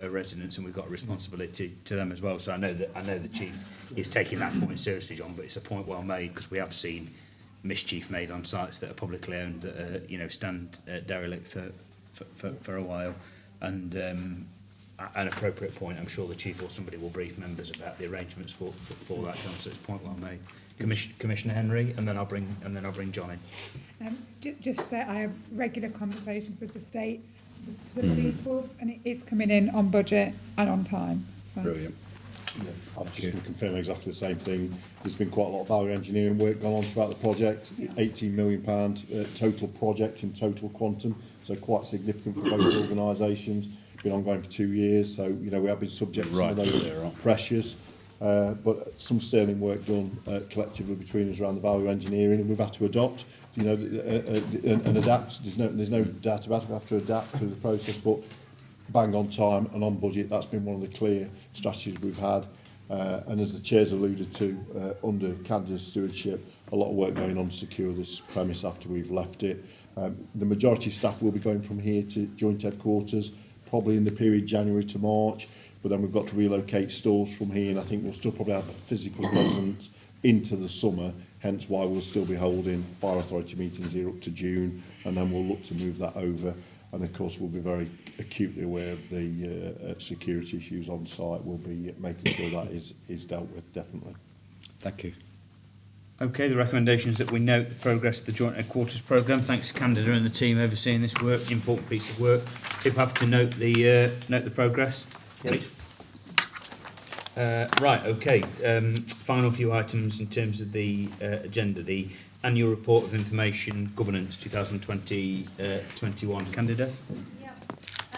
are residents, and we've got a responsibility to them as well. So I know the chief is taking that point seriously, John. But it's a point well made, because we have seen mischief made on sites that are publicly owned that you know, stand derelict for a while, and an appropriate point. I'm sure the chief or somebody will brief members about the arrangements for that, John. So it's a point well made. Commissioner Henry, and then I'll bring John in.
Just to say, I have regular conversations with the States, the police force, and it is coming in on budget and on time. So.
Brilliant.
Yeah, I'm just going to confirm exactly the same thing. There's been quite a lot of value engineering work gone on throughout the project. £18 million total project in total quantum, so quite significant for both organisations. Been ongoing for 2 years, so you know we have been subject to some of those pressures. But some sterling work done collectively between us around the value engineering, and we've had to adopt, you know, and adapt. There's no doubt about it. We have to adapt through the process, but bang on time and on budget. That's been one of the clear strategies we've had. And as the chair's alluded to, under Canada's stewardship, a lot of work going on to secure this premise after we've left it. The majority of staff will be going from here to joint headquarters, probably in the period January to March. But then we've got to relocate stores from here, and I think we'll still probably have a physical presence into the summer, hence why we'll still be holding fire authority meetings here up to June, and then we'll look to move that over. And of course we'll be very acutely aware of the security issues on site. We'll be making sure that is dealt with, definitely.
Thank you.
Okay, the recommendation is that we note the progress of the Joint Headquarters Programme. Thanks to Candida and the team overseeing this work, important piece of work. People happy to note the progress? Great. Right, okay. Final few items in terms of the agenda. The Annual Report of Information Governance 2020-21. Candida?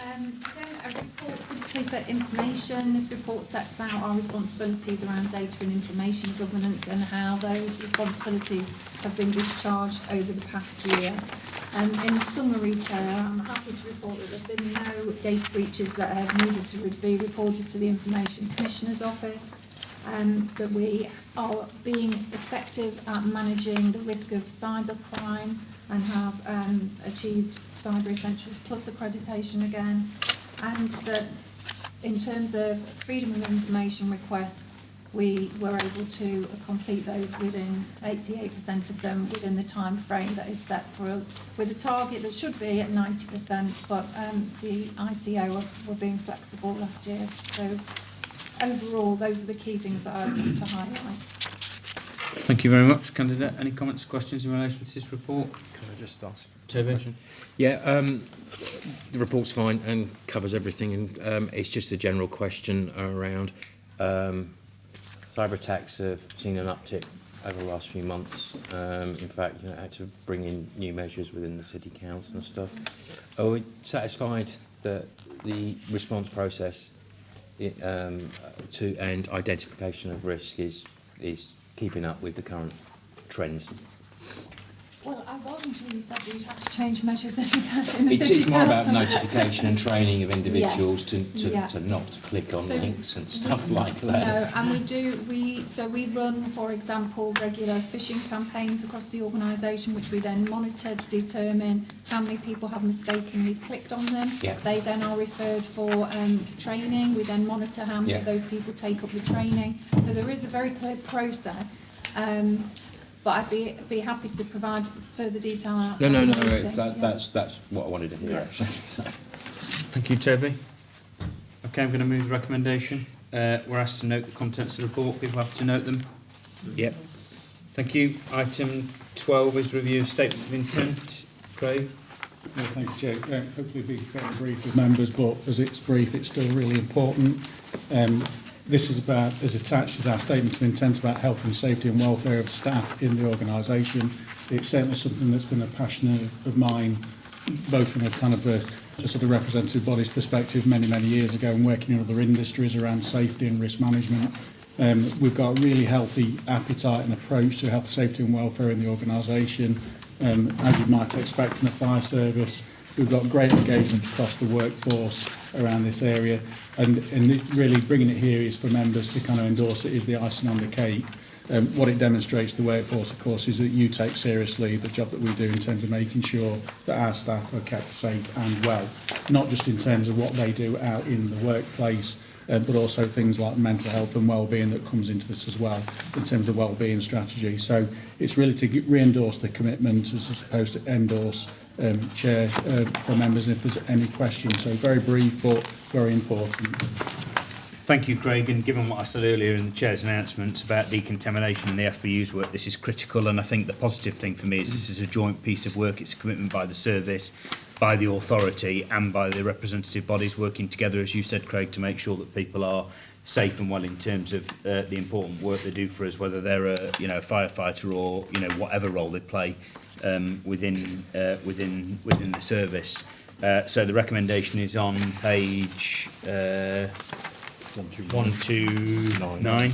Again, a report principally for information. This report sets out our responsibilities around data and information governance and how those responsibilities have been discharged over the past year. In summary, Chair, I'm happy to report that there have been no data breaches that have needed to be reported to the Information Commissioner's Office, that we are being effective at managing the risk of cybercrime and have achieved Cyber Essentials Plus accreditation again, and that in terms of freedom of information requests, we were able to complete those within 88% of them within the time frame that is set for us, with a target that should be at 90%, but the ICO were being flexible last year. So overall, those are the key things that I want to highlight.
Thank you very much, Candida. Any comments or questions in relation to this report?
Can I just ask
Toby?
Yeah, the report's fine and covers everything, and it's just a general question around cyber attacks have seen an uptick over the last few months. In fact, I had to bring in new measures within the City Council and stuff. Are we satisfied that the response process to and identification of risk is keeping up with the current trends?
Well, I wasn't until you said that you had to change measures in the
It's more about
Council.
notification and training of individuals
Yes.
to not click on
So
links and stuff like that.
No, and we run, for example, regular phishing campaigns across the organisation, which we then monitor to determine how many people have mistakenly clicked on them.
Yeah.
They then are referred for training. We then monitor how many of those people take up the training. So there is a very clear process. But I'd be happy to provide further detail outside
No,
the meeting.
that's what I wanted to hear, actually. So.
Thank you, Toby. Okay, I'm going to move the recommendation. We're asked to note the contents of the report. People have to note them.
Yep.
Thank you. Item 12 is review of statement of intent. Craig?
Yeah, thank you, Chair. Hopefully be fairly brief with members, but as it's brief, it's still really important. This is about, as attached as our statement of intent about health and safety and welfare of staff in the organisation. It's certainly something that's been a passion of mine, both from a kind of a sort of representative body's perspective many years ago and working in other industries around safety and risk management. We've got a really healthy appetite and approach to health, safety and welfare in the organisation. As you might expect in a fire service, we've got great engagement across the workforce around this area, and really bringing it here is for members to kind of endorse it is the icing on the cake. What it demonstrates to the workforce, of course, is that you take seriously the job that we do in terms of making sure that our staff are kept safe and well, not just in terms of what they do out in the workplace, but also things like mental health and well-being that comes into this as well, in terms of well-being strategy. So it's really to re-endorse the commitment as opposed to endorse Chair, for members if there's any questions. So very brief but very important.
Thank you, Craig. And given what I said earlier in the Chair's announcements about decontamination and the FBU's work, this is critical. And I think the positive thing for me is this is a joint piece of work. It's a commitment by the service, by the authority and by the representative bodies working together, as you said, Craig, to make sure that people are safe and well in terms of the important work they do for us, whether they're a firefighter or whatever role they play within the service. So the recommendation is on page 129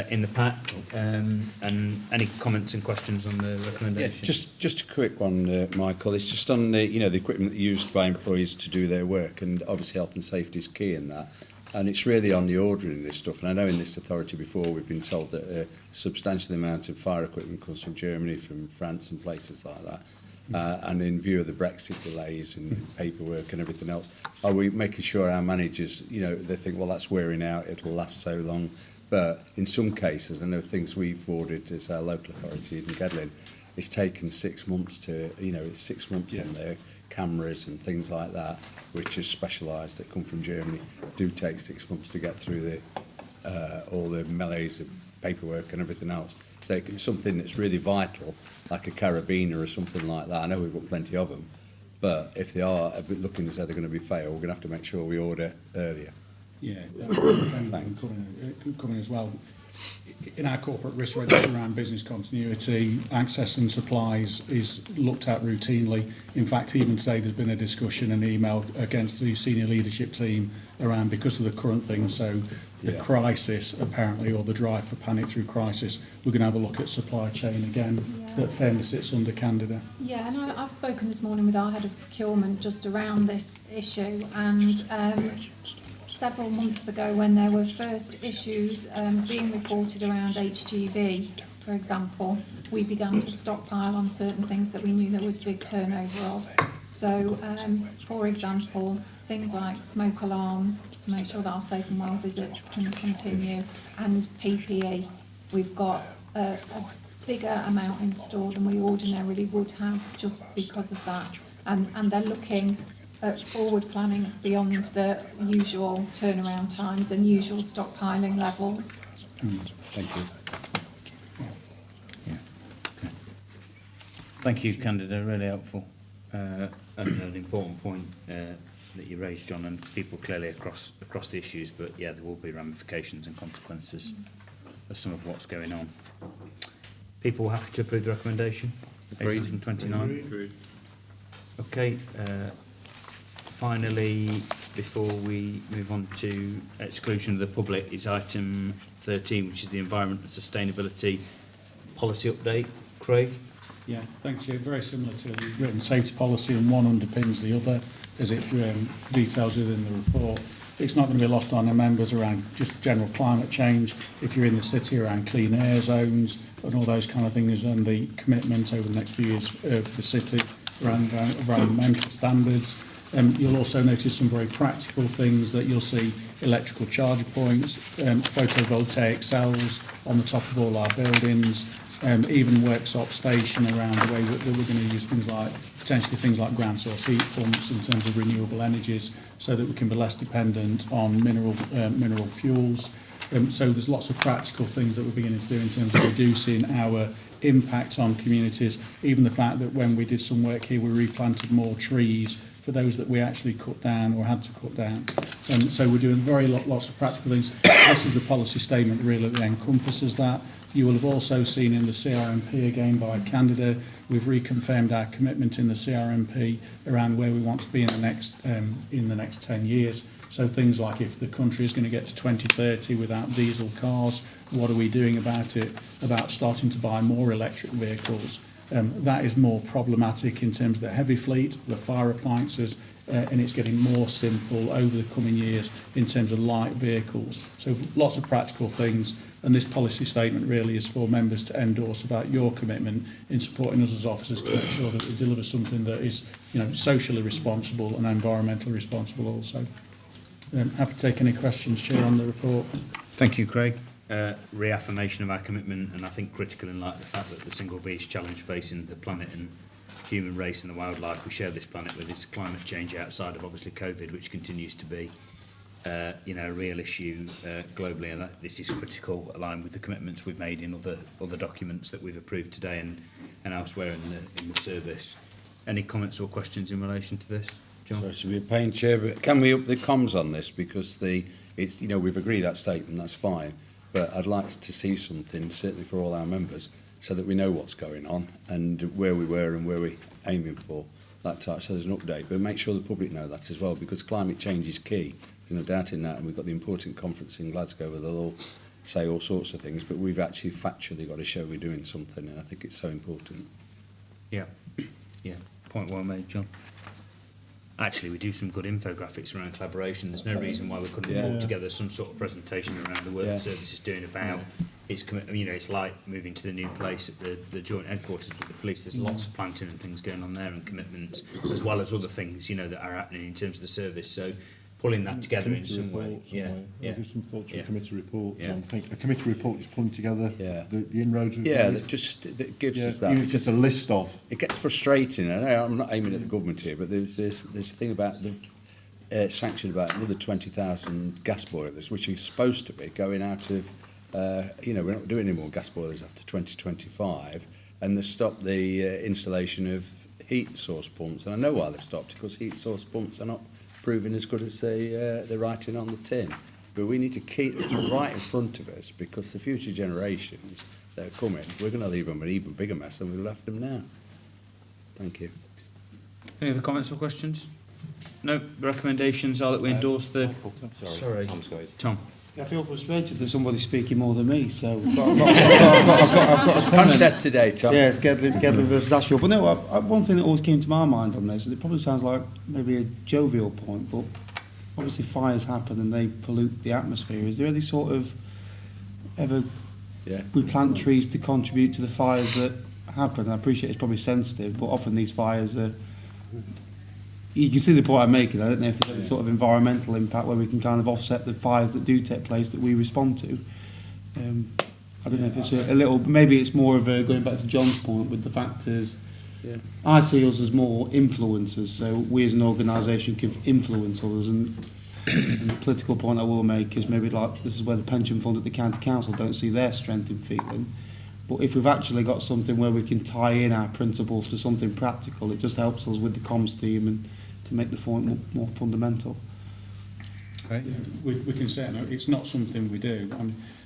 in the pack. And any comments and questions on the recommendation?
Yeah, just a quick one, Michael. It's just on the the equipment used by employees to do their work, and obviously health and safety is key in that. And it's really on the ordering of this stuff. And I know in this authority before we've been told that a substantial amount of fire equipment comes from Germany, from France and places like that. And in view of the Brexit delays and paperwork and everything else, are we making sure our managers, they think, well, that's wearing out, it'll last so long. But in some cases, I know things we've ordered as our local authority in Gedlin, it's taken 6 months to, it's 6 months on their cameras and things like that, which is specialised that come from Germany, do take 6 months to get through all the melees of paperwork and everything else. So it's something that's really vital, like a carabiner or something like that. I know we've got plenty of them, but if they are a bit looking as though they're going to be failed, we're going to have to make sure we order earlier.
Yeah, coming as well. In our corporate risk register around business continuity, access and supplies is looked at routinely. In fact, even today there's been a discussion and email against the senior leadership team around, because of the current thing, so the crisis apparently, or the drive for panic through crisis, we're going to have a look at supply chain again, that firmly sits under Candida.
Yeah, and I've spoken this morning with our head of procurement just around this issue, and several months ago when there were first issues being reported around HGV, for example, we began to stockpile on certain things that we knew there was big turnover of. So, for example, things like smoke alarms to make sure that our safe and well visits can continue, and PPE. We've got a bigger amount in store than we ordinarily would have just because of that. And they're looking at forward planning beyond the usual turnaround times and usual stockpiling levels.
Thank you.
Thank you, Candida, really helpful. And an important point that you raised, John, and people clearly across the issues, but yeah, there will be ramifications and consequences of some of what's going on. People happy to approve the recommendation?
Agreed.
829?
Agreed.
Okay, finally, before we move on to exclusion of the public, is item 13, which is the Environment and Sustainability Policy Update. Craig?
Yeah, thanks. Yeah, very similar to the written safety policy, and one underpins the other, as it details within the report. It's not going to be lost on our members around just general climate change. If you're in the city, around clean air zones and all those kind of things, and the commitment over the next few years of the city around environmental standards. You'll also notice some very practical things, that you'll see electrical charger points, photovoltaic cells on the top of all our buildings, even workshop station around the way that we're going to use things like, potentially things like ground source heat pumps in terms of renewable energies, so that we can be less dependent on mineral fuels. So there's lots of practical things that we're beginning to do in terms of reducing our impact on communities. Even the fact that when we did some work here, we replanted more trees for those that we actually cut down or had to cut down. So we're doing lots of practical things. This is the policy statement really that encompasses that. You will have also seen in the CRMP again by Candida, we've reconfirmed our commitment in the CRMP around where we want to be in the next 10 years. So things like, if the country is going to get to 2030 without diesel cars, what are we doing about it? About starting to buy more electric vehicles. That is more problematic in terms of the heavy fleet, the fire appliances, and it's getting more simple over the coming years in terms of light vehicles. So lots of practical things, and this policy statement really is for members to endorse about your commitment in supporting us as officers to make sure that we deliver something that is, socially responsible and environmentally responsible also. Happy to take any questions, Chair, on the report.
Thank you, Craig. Reaffirmation of our commitment, and I think critical in light of the fact that the single biggest challenge facing the planet and human race and the wildlife we share this planet with is climate change, outside of obviously COVID, which continues to be a real issue globally, and that this is critical, aligned with the commitments we've made in other documents that we've approved today and elsewhere in the service. Any comments or questions in relation to this, John?
Sorry to be a pain, Chair, but can we up the comms on this, because we've agreed that statement, that's fine, but I'd like to see something, certainly for all our members, so that we know what's going on and where we were and where we're aiming for, that type. So there's an update, but make sure the public know that as well, because climate change is key. There's no doubt in that, and we've got the important conference in Glasgow where they'll all say all sorts of things, but we've actually factually got to show we're doing something, and I think it's so important.
Yeah, point well made, John. Actually, we do some good infographics around collaboration. There's no reason why we couldn't pull together some sort of presentation around the work the service is doing about its it's like moving to the new place at the joint headquarters with the police. There's lots of planting and things going on there, and commitments, as well as other things, that are happening in terms of the service. So pulling that together in some way.
There'll be some thoughts on committee reports. I think a committee report just pulling together the inroads.
That gives us that.
Even just a list of.
It gets frustrating. I know I'm not aiming at the government here, but there's a thing about sanctioned about another 20,000 gas boilers, which is supposed to be going out of, we're not doing any more gas boilers after 2025, and they stopped the installation of heat source pumps. And I know why they've stopped, because heat source pumps are not proving as good as they're writing on the tin. But we need to keep it right in front of us, because the future generations that are coming, we're going to leave them an even bigger mess than we've left them now. Thank you.
Any other comments or questions? No. The recommendations are that we endorse the... Sorry. Tom.
I feel frustrated that somebody's speaking more than me, so I've got a comment.
Contest today, Tom.
Yeah, it's Gedlin versus Ashfield. But no, one thing that always came to my mind on this, and it probably sounds like maybe a jovial point, but obviously fires happen and they pollute the atmosphere. Is there any sort of we plant trees to contribute to the fires that happen? I appreciate it's probably sensitive, but often these fires are... You can see the point I'm making. I don't know if there's any sort of environmental impact where we can kind of offset the fires that do take place that we respond to. I don't know if it's a little... Maybe it's more of a... Going back to John's point with the factors... Yeah. I see us as more influencers, so we as an organisation can influence others. And the political point I will make is maybe like this is where the pension fund at the county council don't see their strength in feeling. But if we've actually got something where we can tie in our principles to something practical, it just helps us with the comms team and to make the point more fundamental.
Okay.
Yeah, we can say, no, it's not something we do.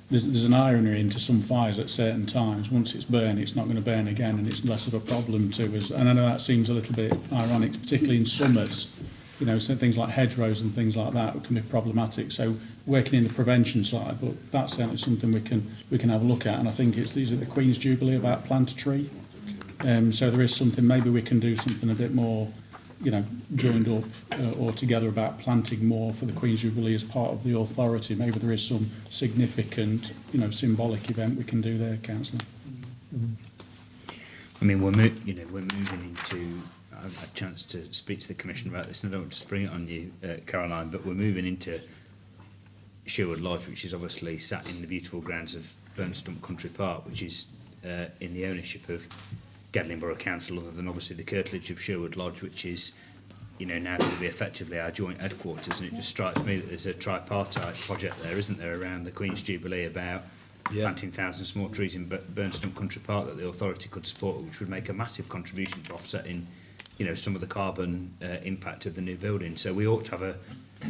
There's an irony into some fires at certain times. Once it's burned, it's not going to burn again, and it's less of a problem to us. And I know that seems a little bit ironic, particularly in summers. So things like hedgerows and things like that can be problematic. So working in the prevention side, but that's certainly something we can have a look at. And I think these are the Queen's Jubilee about plant a tree. So there is something, maybe we can do something a bit more, joined up or together about planting more for the Queen's Jubilee as part of the authority. Maybe there is some significant, symbolic event we can do there, Councillor.
I mean, we're moving into... I've had a chance to speak to the Commission about this, and I don't want to spring it on you, Caroline, but we're moving into Sherwood Lodge, which is obviously sat in the beautiful grounds of Burnstump Country Park, which is in the ownership of Gedling Borough Council, other than obviously the curtilage of Sherwood Lodge, which is now going to be effectively our joint headquarters. And it just strikes me that there's a tripartite project there, isn't there, around the Queen's Jubilee about planting thousands of small trees in Burnstump Country Park that the authority could support, which would make a massive contribution to offsetting some of the carbon impact of the new building. So we ought to have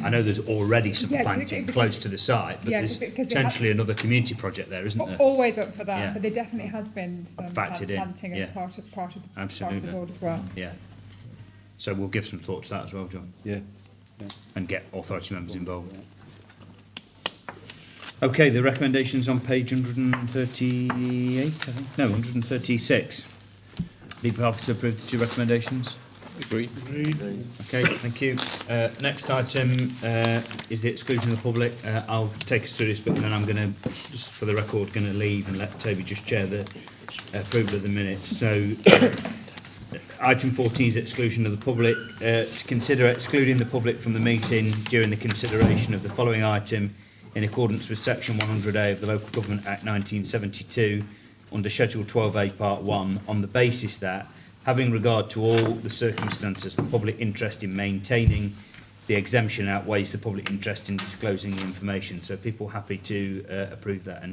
I know there's already some planting close to the site, but there's potentially another community project there, isn't there?
Always up for that, but there definitely has been some planting as part of the board as well.
Yeah. So we'll give some thought to that as well, John.
Yeah.
And get authority members involved. Okay, the recommendations on page 138, I think. No, 136. Legal Officer to approve the two recommendations.
Agreed.
Okay, thank you. Next item is the exclusion of the public. I'll take us through this, but then I'm going to, just for the record, going to leave and let Toby just chair the approval of the minutes. So, item 14 is exclusion of the public. To consider excluding the public from the meeting during the consideration of the following item in accordance with Section 100A of the Local Government Act 1972 under Schedule 12A Part 1 on the basis that, having regard to all the circumstances, the public interest in maintaining the exemption outweighs the public interest in disclosing the information. So people happy to approve that and